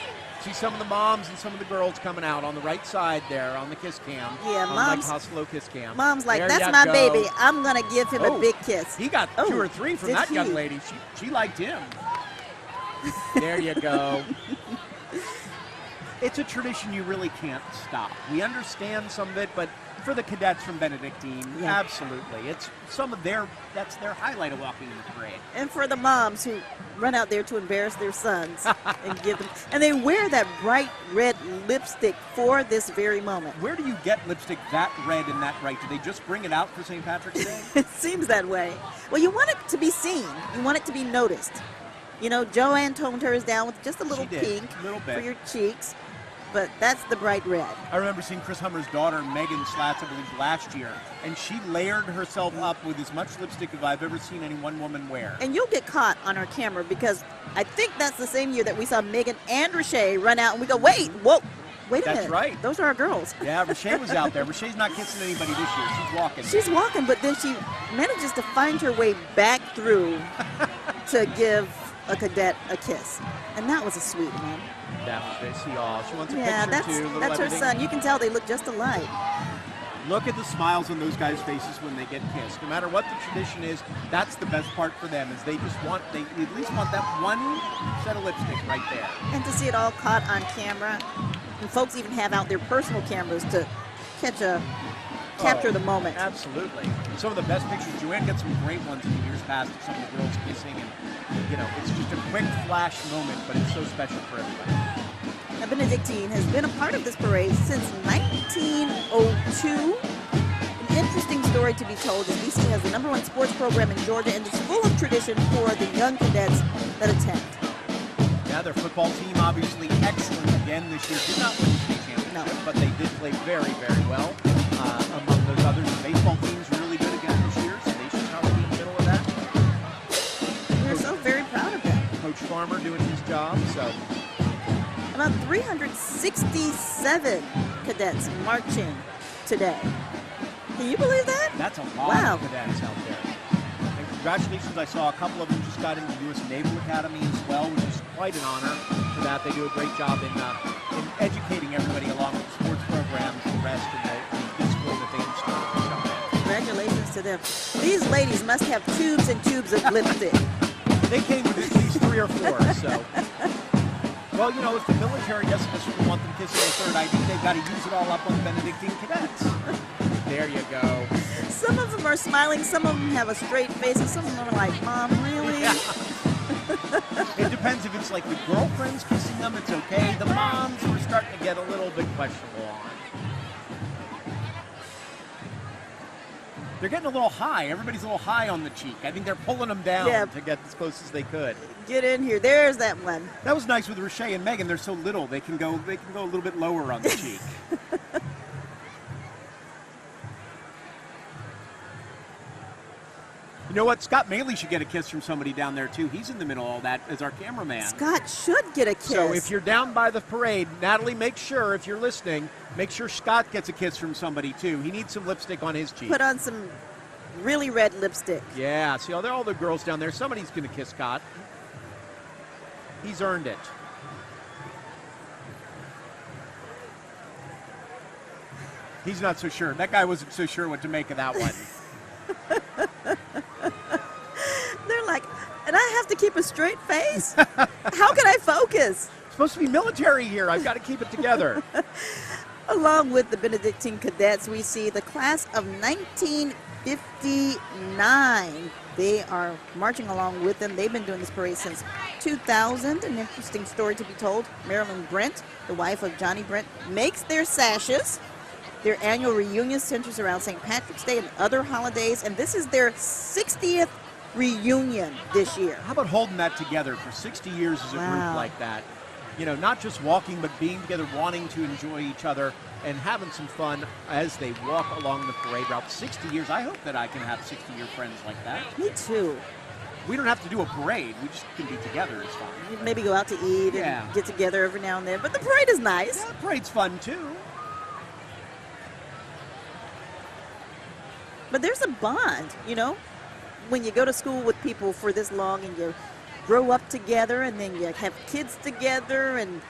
See some of the moms and some of the girls coming out on the right side there on the kiss cam. Yeah, on Mom's. Like Hoslo kiss cam. Mom's like, There that's you my go. baby. I'm going to give him a big kiss. He got 2 or 3 from did that he? young lady. She liked him. There you go. It's a tradition you really can't stop. We understand some of it, but for the cadets from Benedictine, absolutely. It's that's their highlight of walking in the parade. And for the moms who run out there to embarrass their sons and give them, and they wear that bright red lipstick for this very moment. Where do you get lipstick that red and that bright? Do they just bring it out for St. Patrick's Day? It seems that way. Well, you want it to be seen. You want it to be noticed. You know, Joanne toned hers down with just a little pink for your cheeks, but that's the bright red. I remember seeing Chris Hummer's daughter, Megan Slatz, I believe, last year, and she layered herself up with as much lipstick as I've ever seen any one woman wear. And you'll get caught on our camera because I think that's the same year that we saw Megan and Rashay run out, and we go, wait a minute. That's right. Those are our girls. Yeah, Rashay was out there. Rashay's not kissing anybody this year. She's walking. She's walking, but then she manages to find her way back through to give a cadet a kiss. And that was a sweet one. Definitely. See all. She wants a Yeah, picture too. that's her son. You can tell they look just alike. Look at the smiles on those guys' faces when they get kissed. No matter what the tradition is, that's the best part for them, is they at least want that one set of lipstick right there. And to see it all caught on camera. And folks even have out their personal cameras to capture the moment. Absolutely. Some of the best pictures. Joanne got some great ones in the years past of some of the girls kissing, and it's just a quick flash moment, but it's so special for everybody. Now, Benedictine has been a part of this parade since 1902. An interesting story to be told is BC has the #1 sports program in Georgia, and it's full of tradition for the young cadets that attend. Yeah, their football team obviously excellent again this year. Did not win the state championship, but they did play very, very well. Among those others, the baseball team's really good again this year, so they should probably be in the middle of that. We're so very proud of them. Coach Farmer doing his job, so. About 367 cadets marching today. Can you believe that? That's a lot of cadets out there. And congratulations, I saw a couple of them just got into the U.S. Naval Academy as well, which is quite an honor for that. They do a great job in educating everybody along with the sports programs and the rest of the discipline that they instill. Congratulations to them. These ladies must have tubes and tubes of lipstick. They came with at least 3 or 4, so. Well, if the military doesn't necessarily want them kissing their third ID, they've got to use it all up on the Benedictine cadets. There you go. Some of them are smiling, some of them have a straight face, and some of them are like, Mom, really? Yeah. It depends if it's like the girlfriends kissing them, it's okay. The moms we're starting to get a little bit questionable on. They're getting a little high. Everybody's a little high on the cheek. I think they're pulling them down to get as close as they could. Get in here. There's that one. That was nice with Rashay and Megan. They're so little. They can go a little bit lower on the cheek. You know what? Scott Maley should get a kiss from somebody down there, too. He's in the middle of all that as our cameraman. Scott should get a kiss. So if you're down by the parade, Natalie, make sure, if you're listening, make sure Scott gets a kiss from somebody, too. He needs some lipstick on his cheek. Put on some really red lipstick. Yeah. See, all the girls down there. Somebody's going to kiss Scott. He's earned it. He's not so sure. That guy wasn't so sure what to make of that one. They're like, and I have to keep a straight face? How can I focus? It's supposed to be military here. I've got to keep it together. Along with the Benedictine cadets, we see the class of 1959. They are marching along with them. They've been doing this parade since 2000. An interesting story to be told. Marilyn Brent, the wife of Johnny Brent, makes their sashes. Their annual reunion centers around St. Patrick's Day and other holidays, and this is their 60th reunion this year. How about holding that together for 60 years as a group like that? You know, not just walking, but being together, wanting to enjoy each other and having some fun as they walk along the parade route. 60 years. I hope that I can have 60-year friends like that. Me too. We don't have to do a parade. We just can be together. It's fun. Maybe go out to eat and get together every now and then. But the parade is nice. Yeah, the parade's fun too. But there's a bond, you know, when you go to school with people for this long and you grow up together and then you have kids together and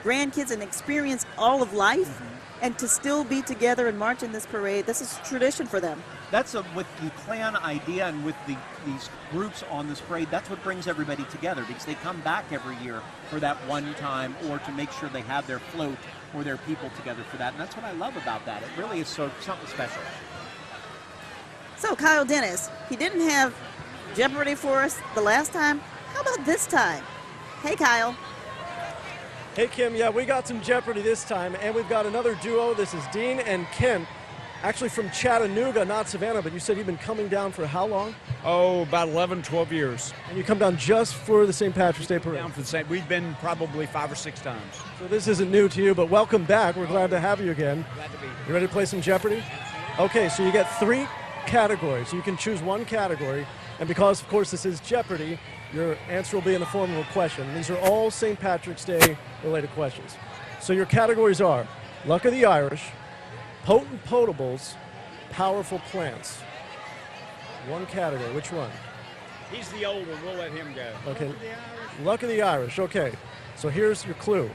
grandkids and experience all of life, and to still be together and march in this parade, this is tradition for them. That's with the Klan idea and with these groups on this parade, that's what brings everybody together, because they come back every year for that one time or to make sure they have their float or their people together for that. And that's what I love about that. It really is something special. So Kyle Dennis, he didn't have Jeopardy for us the last time. How about this time? Hey, Kyle. Hey, Kim. Yeah, we got some Jeopardy this time, and we've got another duo. This is Dean and Kim, actually from Chattanooga, not Savannah, but you said you've been coming down for how long? Oh, about 11, 12 years. And you come down just for the St. Patrick's Day Parade? Down for the same. We've been probably 5 or 6 times. So this isn't new to you, but welcome back. We're glad to have you again. Glad to be here. You ready to play some Jeopardy? Okay, so you get 3 categories. You can choose one category, and because, of course, this is Jeopardy, your answer will be in the form of a question. These are all St. Patrick's Day related questions. So your categories are Luck of the Irish, Potent Potables, Powerful Plants. One category. Which one? He's the older. We'll let him go. Okay. Luck of the Irish. Okay. So here's your clue.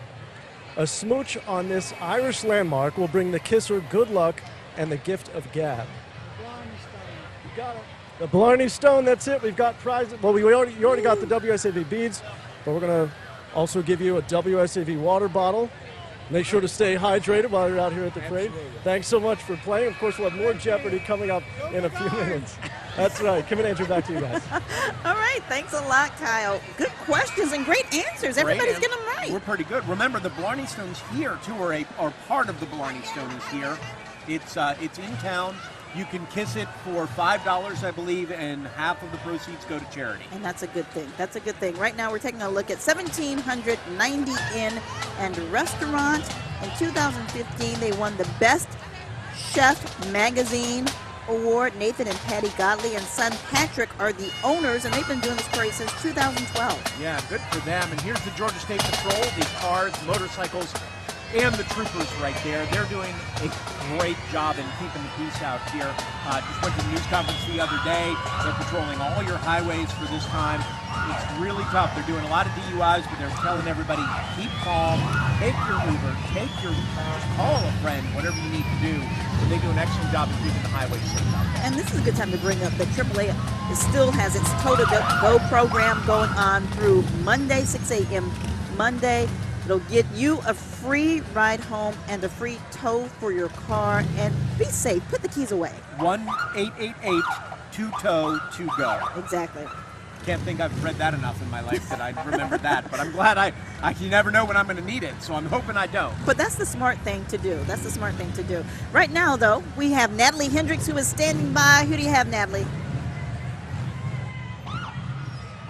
A smooch on this Irish landmark will bring the kisser good luck and the gift of gab. You got it. The Blarney Stone, that's it. We've got prizes. Well, you already got the WSAV beads, but we're going to also give you a WSAV water bottle. Make sure to stay hydrated while you're out here at the parade. Absolutely. Thanks so much for playing. Of course, we'll have more Jeopardy coming up in a few minutes. That's right. Kim and Andrew, back to you guys. All right. Thanks a lot, Kyle. Good questions and great answers. Everybody's getting them right. We're pretty good. Remember, the Blarney Stone's here, too, or part of the Blarney Stone is here. It's in town. You can kiss it for $5, I believe, and half of the proceeds go to charity. And that's a good thing. That's a good thing. Right now, we're taking a look at 1,790 Inn and Restaurant. In 2015, they won the Best Chef Magazine Award. Nathan and Patty Godley and son Patrick are the owners, and they've been doing this parade since 2012. Yeah, good for them. And here's the Georgia State Patrol, the cars, motorcycles, and the troopers right there. They're doing a great job in keeping the peace out here. Just went to the news conference the other day. They're patrolling all your highways for this time. It's really tough. They're doing a lot of DUIs, but they're telling everybody, keep calm, take your Uber, just call a friend, whatever you need to do. And they do an excellent job of keeping the highways safe out there. And this is a good time to bring up that AAA still has its Total Go program going on through Monday, 6 a.m. Monday. It'll get you a free ride home and a free tow for your car. And be safe. Put the keys away. 1-888-2TOW-2GO. Exactly. Can't think I've read that enough in my life that I'd remember that. But I'm glad you never know when I'm going to need it. So I'm hoping I don't. But that's the smart thing to do. That's the smart thing to do. Right now, though, we have Natalie Hendricks who is standing by. Who do you have, Natalie?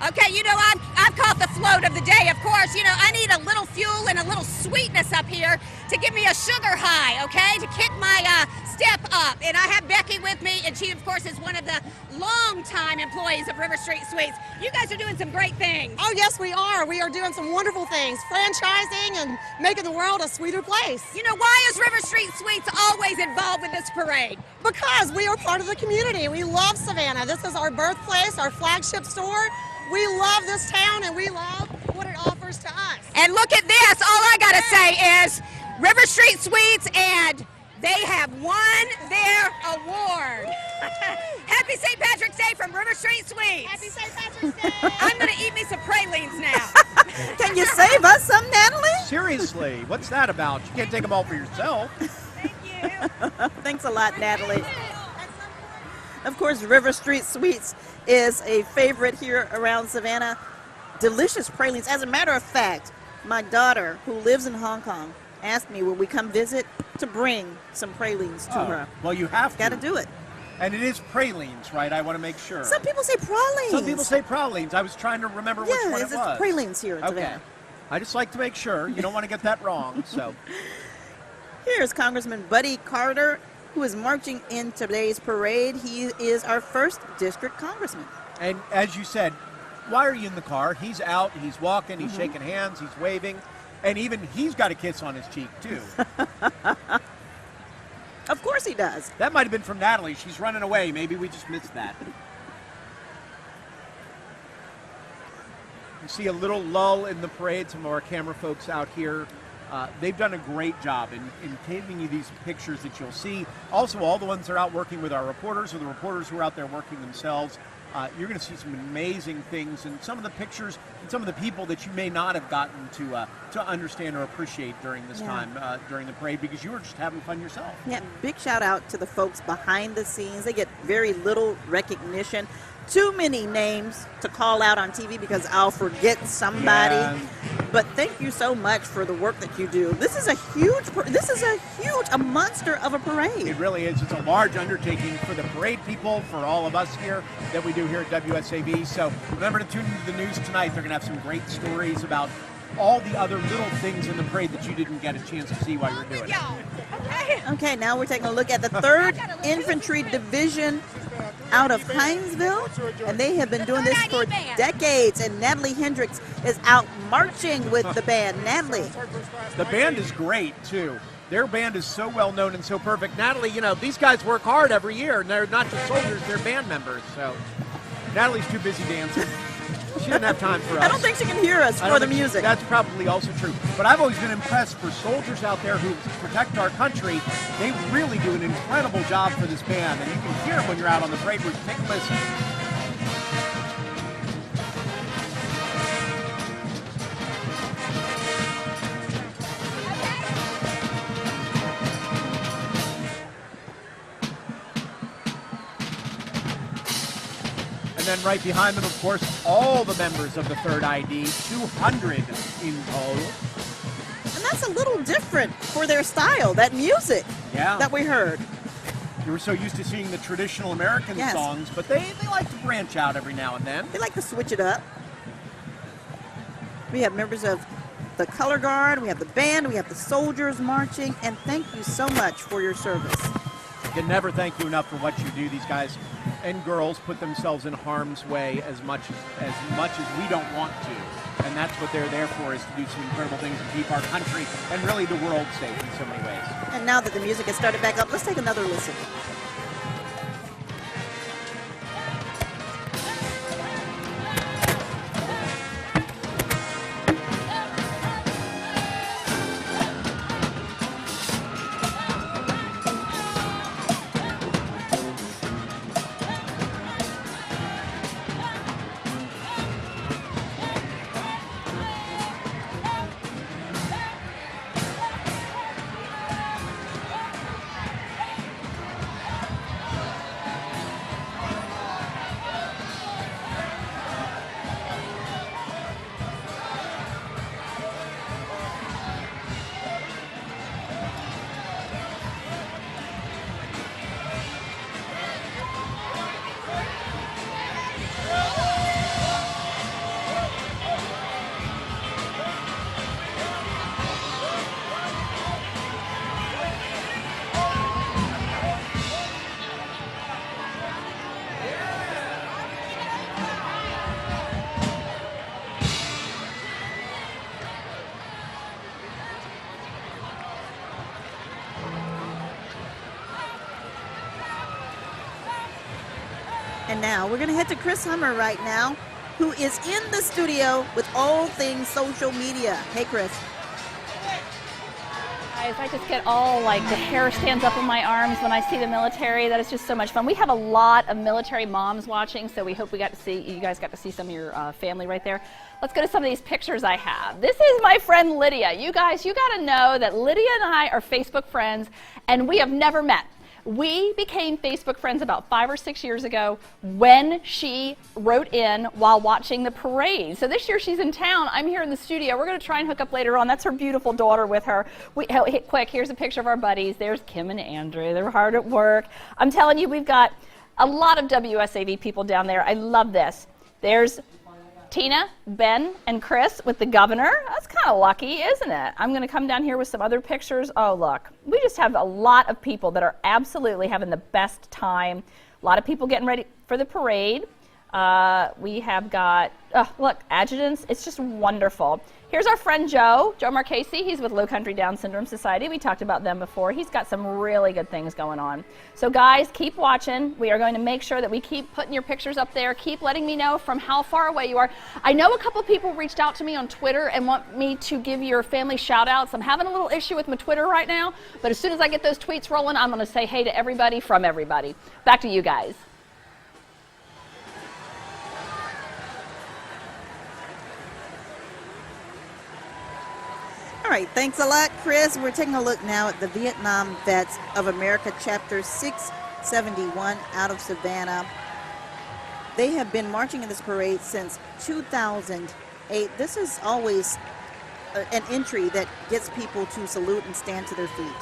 Okay, you know, I've caught the float of the day, of course. You know, I need a little fuel and a little sweetness up here to give me a sugar high, okay, to kick my step up. And I have Becky with me, and she, of course, is one of the longtime employees of River Street Sweets. You guys are doing some great things. Oh, yes, we are. We are doing some wonderful things, franchising and making the world a sweeter place. You know, why is River Street Sweets always involved with this parade? Because we are part of the community. We love Savannah. This is our birthplace, our flagship store. We love this town, and we love what it offers to us. And look at this. All I got to say is River Street Sweets, and they have won their award. Happy St. Patrick's Day from River Street Sweets. Happy St. Patrick's Day. I'm going to eat me some pralines now. Can you save us some, Natalie? Seriously, what's that about? You can't take them all for yourself. Thank you. Thanks a lot, Natalie. Of course, River Street Sweets is a favorite here around Savannah. Delicious pralines. As a matter of fact, my daughter, who lives in Hong Kong, asked me, will we come visit, to bring some pralines to her. Well, you have to. Got to do it. And it is pralines, right? I want to make sure. Some people say pralines. Some people say pralines. I was trying to remember which one it was. It's pralines here in Okay. Savannah. I just like to make sure. You don't want to get that wrong. So here's Congressman Buddy Carter, who is marching in today's parade. He is our 1st district congressman. And as you said, why are you in the car? He's out, he's walking, he's shaking hands, he's waving, and even he's got a kiss on his cheek, too. Of course he does. That might have been from Natalie. She's running away. Maybe we just missed that. You see a little lull in the parade. Some of our camera folks out here, they've done a great job in giving you these pictures that you'll see. Also, all the ones that are out working with our reporters or the reporters who are out there working themselves. You're going to see some amazing things and some of the pictures and some of the people that you may not have gotten to understand or appreciate during this time, during the parade, because you were just having fun yourself. Yeah, big shout out to the folks behind the scenes. They get very little recognition. Too many names to call out on TV because I'll forget somebody. Yeah. But thank you so much for the work that you do. This is a huge, a monster of a parade. It really is. It's a large undertaking for the parade people, for all of us here that we do here at WSAV. So remember to tune into the news tonight. They're going to have some great stories about all the other little things in the parade that you didn't get a chance to see while you were doing it. Okay, now we're taking a look at the 3rd Infantry Division out of Hinesville, and they have been doing this for decades, and Natalie Hendricks is out marching with the band. Natalie. The band is great, too. Their band is so well known and so perfect. Natalie, you know, these guys work hard every year, and they're not just soldiers, they're band members. So Natalie's too busy dancing. She doesn't have time for us. I don't think she can hear us for the music. That's probably also true. But I've always been impressed for soldiers out there who protect our country. They really do an incredible job for this band. And you can hear them when you're out on the parade route. Take a listen. And then right behind them, of course, all the members of the 3rd ID, 200 in total. And that's a little different for their style, that music that we heard. You were so used to seeing the traditional American songs, but they like to branch out every now and then. They like to switch it up. We have members of the Color Guard, we have the band, we have the soldiers marching, and thank you so much for your service. Can never thank you enough for what you do. These guys and girls put themselves in harm's way as much as we don't want to. And that's what they're there for, is to do some incredible things and keep our country and really the world safe in so many ways. And now that the music has started back up, let's take another listen. And now we're going to head to Chris Hummer right now, who is in the studio with all things social media. Hey, Chris. Guys, I just get all like the hair stands up on my arms when I see the military. That is just so much fun. We have a lot of military moms watching, so we hope you guys got to see some of your family right there. Let's go to some of these pictures I have. This is my friend Lydia. You guys, you got to know that Lydia and I are Facebook friends, and we have never met. We became Facebook friends about 5 or 6 years ago when she wrote in while watching the parade. So this year she's in town. I'm here in the studio. We're going to try and hook up later on. That's her beautiful daughter with her. Quick, here's a picture of our buddies. There's Kim and Andrew. They're hard at work. I'm telling you, we've got a lot of WSAV people down there. I love this. There's Tina, Ben, and Chris with the governor. That's kind of lucky, isn't it? I'm going to come down here with some other pictures. Oh, look. We just have a lot of people that are absolutely having the best time. A lot of people getting ready for the parade. We have got, look, adjutants. It's just wonderful. Here's our friend Joe Marchese. He's with Low Country Down Syndrome Society. We talked about them before. He's got some really good things going on. So guys, keep watching. We are going to make sure that we keep putting your pictures up there. Keep letting me know from how far away you are. I know a couple people reached out to me on Twitter and want me to give your family shout outs. I'm having a little issue with my Twitter right now, but as soon as I get those tweets rolling, I'm going to say hey to everybody from everybody. Back to you guys. All right, thanks a lot, Chris. We're taking a look now at the Vietnam Vets of America, Chapter 671 out of Savannah. They have been marching in this parade since 2008. This is always an entry that gets people to salute and stand to their feet.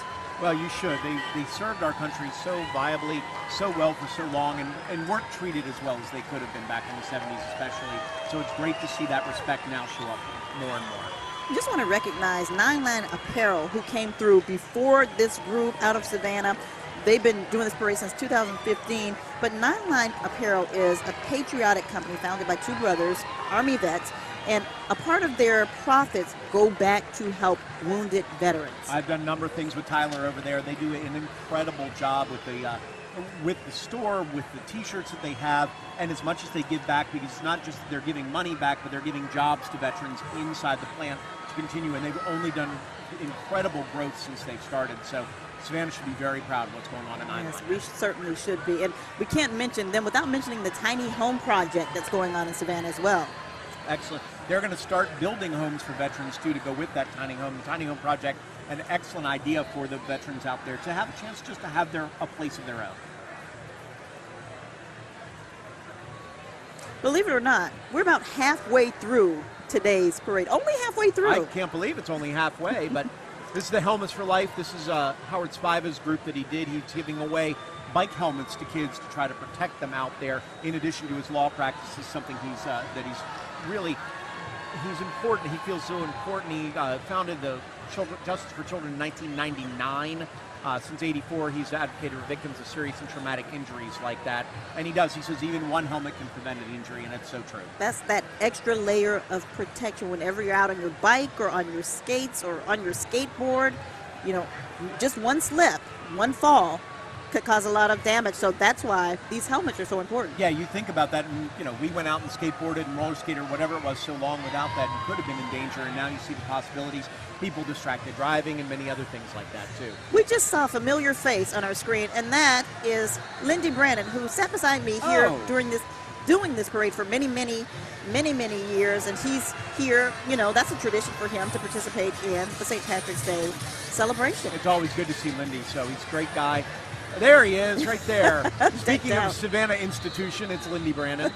Well, you should. They served our country so viably, so well for so long, and weren't treated as well as they could have been back in the 70s especially. So it's great to see that respect now show up more and more. I just want to recognize Nine Line Apparel, who came through before this group out of Savannah. They've been doing this parade since 2015, but Nine Line Apparel is a patriotic company founded by two brothers, Army vets, and a part of their profits go back to help wounded veterans. I've done a number of things with Tyler over there. They do an incredible job with the store, with the t-shirts that they have, and as much as they give back, because it's not just that they're giving money back, but they're giving jobs to veterans inside the plant to continue, and they've only done incredible growth since they've started. So Savannah should be very proud of what's going on in Island. Yes, we certainly should be. And we can't mention them without mentioning the tiny home project that's going on in Savannah as well. Excellent. They're going to start building homes for veterans, too, to go with that tiny home. The tiny home project, an excellent idea for the veterans out there to have a chance just to have a place of their own. Believe it or not, we're about halfway through today's parade. Only halfway through. I can't believe it's only halfway, but this is the Helmets for Life. This is Howard Spiva's group that he did. He's giving away bike helmets to kids to try to protect them out there. In addition to his law practice, is something he's important. He feels so important. He founded the Justice for Children in 1999. Since '84, he's advocated for victims of serious and traumatic injuries like that. And he says even one helmet can prevent an injury, and it's so true. That's that extra layer of protection whenever you're out on your bike or on your skates or on your skateboard. You know, just one slip, one fall could cause a lot of damage. So that's why these helmets are so important. Yeah, you think about that, and we went out and skateboarded and roller skated or whatever it was so long without that, you could have been in danger, and now you see the possibilities. People distracted driving and many other things like that too. We just saw a familiar face on our screen, and that is Lindy Brannon, who sat beside me here doing this parade for many years, and he's here. That's a tradition for him to participate in the St. Patrick's Day celebration. It's always good to see Lindy, so he's a great guy. There he is, right there. Speaking of Savannah institution, it's Lindy Brannon.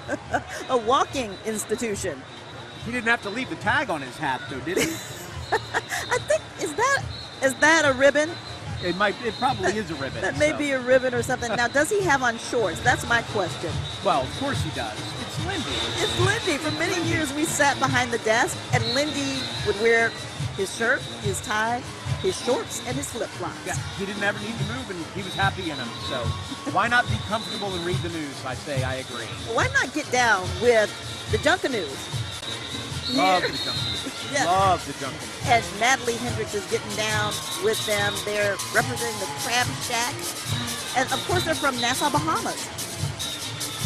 A walking institution. He didn't have to leave the tag on his hat, though, did he? I think, is that a ribbon? It probably is a ribbon. That may be a ribbon or something. Now, does he have on shorts? That's my question. Well, of course he does. It's Lindy. It's Lindy. For many years, we sat behind the desk, and Lindy would wear his shirt, his tie, his shorts, and his flip-flops. Yeah, he didn't ever need to move, and he was happy in them. So why not be comfortable and read the news? I say I agree. Why not get down with the Junkanoo? Love the Junkanoo. Yes. Love the Junkanoo. And Natalie Hendricks is getting down with them. They're representing the Crab Shack. And, of course, they're from Nassau, Bahamas.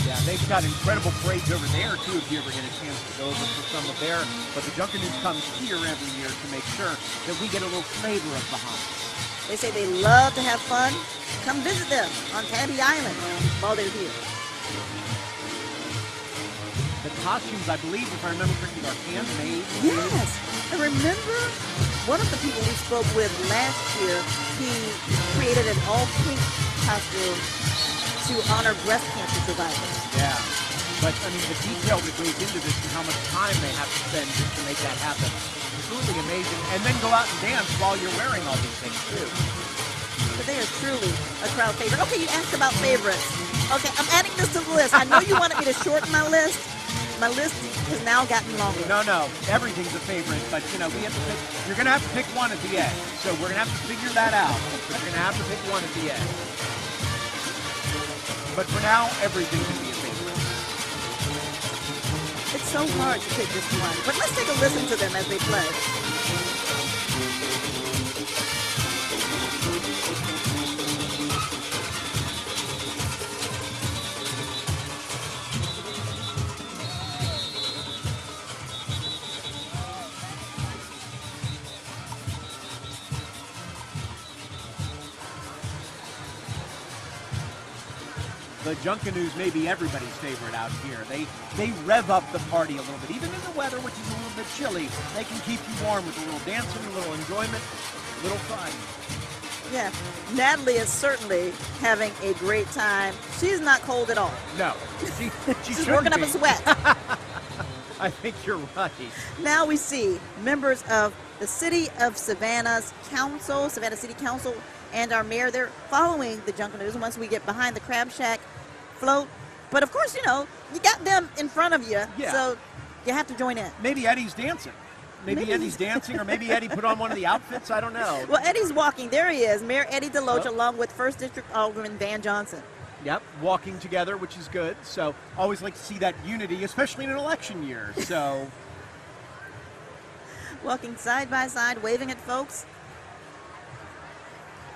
Yeah, they've got incredible parades over there, too, if you ever get a chance to go over for some of there. But the Junkanoo comes here every year to make sure that we get a little flavor of Bahamas. They say they love to have fun. Come visit them on Tabby Island while they're here. The costumes, I believe, if I remember correctly, are handmade. Yes. I remember one of the people we spoke with last year, he created an all-pink costume to honor breast cancer survivors. Yeah. But, I mean, the detail that goes into this and how much time they have to spend just to make that happen. Truly amazing. And then go out and dance while you're wearing all these things, too. But they are truly a crowd favorite. Okay, you asked about favorites. Okay, I'm adding this to the list. I know you wanted me to shorten my list. My list has now gotten longer. No, everything's a favorite, but we have to pick. You're gonna have to pick one at the end. So we're gonna have to figure that out. But you're gonna have to pick one at the end. But for now, everything can be a favorite. It's so hard to pick this one. But let's take a listen to them as they play. The Junkanoos may be everybody's favorite out here. They rev up the party a little bit. Even in the weather, which is a little bit chilly, they can keep you warm with a little dancing, a little enjoyment, a little fun. Yeah, Natalie is certainly having a great time. She's not cold at all. No, she's working up a sweat. I think you're right. Now we see members of the City of Savannah's Council, Savannah City Council, and our mayor. They're following the Junkanoos once we get behind the Crab Shack float. But of course, you got them in front of you, so you have to join in. Maybe Eddie's dancing. Maybe Eddie's dancing, or maybe Eddie put on one of the outfits. I don't know. Well, Eddie's walking. There he is, Mayor Eddie DeLoach, along with 1st District Alderman Van Johnson. Yep, walking together, which is good. So always like to see that unity, especially in an election year. So walking side by side, waving at folks.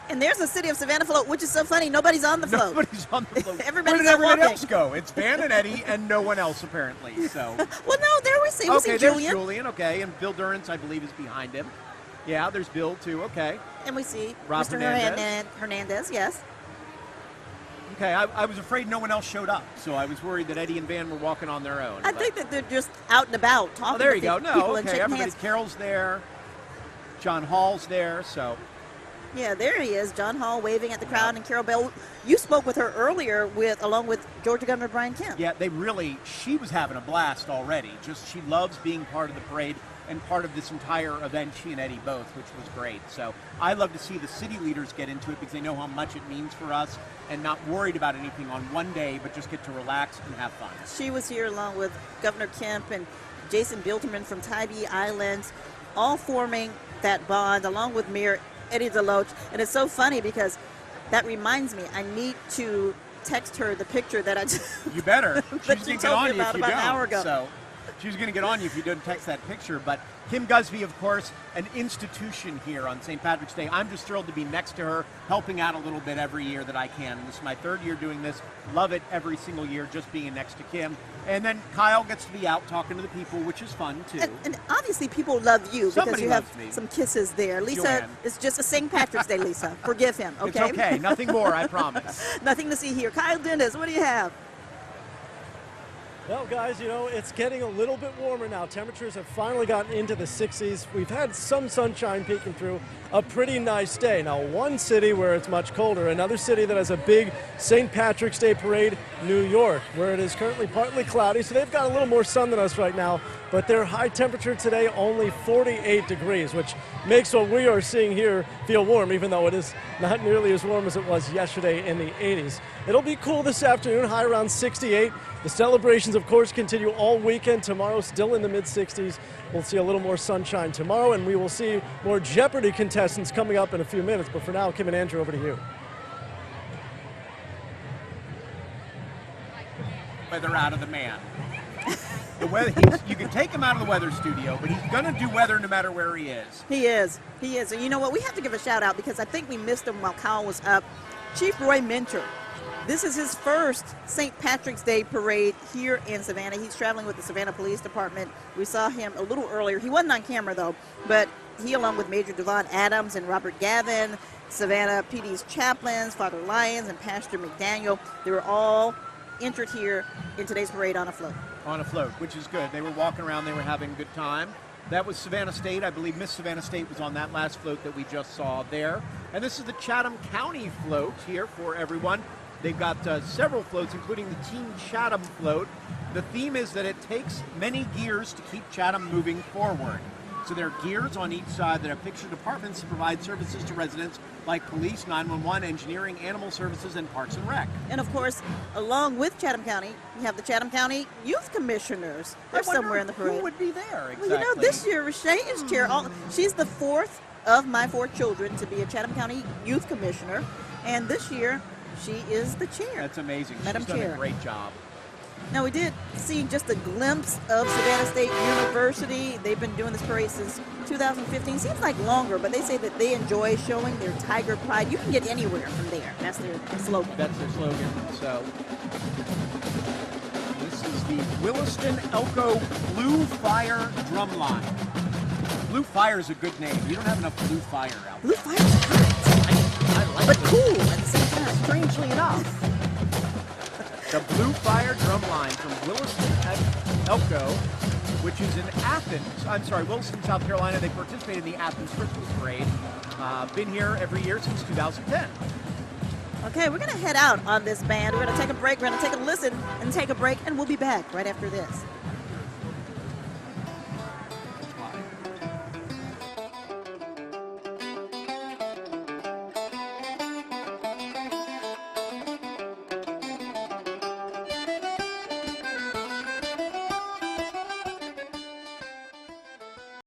And there's the City of Savannah float, which is so funny. Nobody's on the float. Nobody's on the float. Everybody's Where did everybody walking. else go? It's Van and Eddie and no one else, apparently. So. Well, no, there we see. Okay, we see there's Julian. Julian, okay. And Bill Durrance, I believe, is behind him. Yeah, there's Bill, too, okay. And we see Rob Mr. Hernandez, yes. Okay, I was afraid no one else showed up, so I was worried that Eddie and Van were walking on their own. I think that they're just out and about talking there to you go. people No, and okay, shaking everybody. hands. Carol's there. John Hall's there, so. Yeah, there he is, John Hall waving at the crowd, and Carol Bell. You spoke with her earlier, along with Georgia Governor Brian Kemp. Yeah, she was having a blast already. She loves being part of the parade and part of this entire event, she and Eddie both, which was great. So I love to see the city leaders get into it because they know how much it means for us and not worried about anything on one day, but just get to relax and have fun. She was here along with Governor Kemp and Jason Bilterman from Tybee Islands, all forming that bond, along with Mayor Eddie DeLoach. And it's so funny because that reminds me, I need to text her the picture that I You better. She's going to get on you if you about an hour ago. don't. So she's going to get on you if you don't text that picture. But Kim Gusby, of course, an institution here on St. Patrick's Day. I'm just thrilled to be next to her, helping out a little bit every year that I can. This is my 3rd year doing this. Love it every single year, just being next to Kim. And then Kyle gets to be out talking to the people, which is fun, too. And obviously people love you because you have some kisses there. Lisa, Joanne. It's just a St. Patrick's Day, Lisa. Forgive him, okay? It's okay. Nothing more, I promise. Nothing to see here. Kyle Dennis, what do you have? Well, guys, it's getting a little bit warmer now. Temperatures have finally gotten into the 60s. We've had some sunshine peeking through. A pretty nice day. Now, one city where it's much colder, another city that has a big St. Patrick's Day parade, New York, where it is currently partly cloudy, so they've got a little more sun than us right now, but their high temperature today only 48 degrees, which makes what we are seeing here feel warm, even though it is not nearly as warm as it was yesterday in the 80s. It'll be cool this afternoon, high around 68. The celebrations, of course, continue all weekend. Tomorrow, still in the mid-60s. We'll see a little more sunshine tomorrow, and we will see more Jeopardy contestants coming up in a few minutes. But for now, Kim and Andrew, over to you. Weather out of the man. The weather, you can take him out of the weather studio, but he's going to do weather no matter where he is. He is. And you know what? We have to give a shout out because I think we missed him while Kyle was up. Chief Roy Mentor. This is his first St. Patrick's Day parade here in Savannah. He's traveling with the Savannah Police Department. We saw him a little earlier. He wasn't on camera, though, but he, along with Major Devon Adams and Robert Gavin, Savannah PD's chaplains, Father Lyons, and Pastor McDaniel, they were all entered here in today's parade on a float. On a float, which is good. They were walking around. They were having a good time. That was Savannah State. I believe Miss Savannah State was on that last float that we just saw there. And this is the Chatham County float here for everyone. They've got several floats, including the Team Chatham float. The theme is that it takes many gears to keep Chatham moving forward. So there are gears on each side that have picture departments to provide services to residents like police, 911, engineering, animal services, and parks and rec. And of course, along with Chatham County, you have the Chatham County Youth Commissioners. They're somewhere in the parade. Who would be there exactly? Well, you know, this year Shay is chair. She's the fourth of my 4 children to be a Chatham County Youth Commissioner, and this year she is the chair. That's amazing. Madam She's done Chair. a great job. Now, we did see just a glimpse of Savannah State University. They've been doing this parade since 2015. Seems like longer, but they say that they enjoy showing their tiger pride. You can get anywhere from there. That's their slogan. That's their slogan. So this is the Williston Elko Blue Fire Drum Line. Blue Fire is a good name. You don't have enough Blue Fire out there. Blue Fire's hot. I like but it. cool at the same time. Strangely enough. The Blue Fire Drum Line from Williston Elko, which is in Athens. I'm sorry, Williston, South Carolina. They participate in the Athens Christmas Parade. Been here every year since 2010. Okay, we're going to head out on this band. We're going to take a break. We're going to take a listen and take a break, and we'll be back right after this.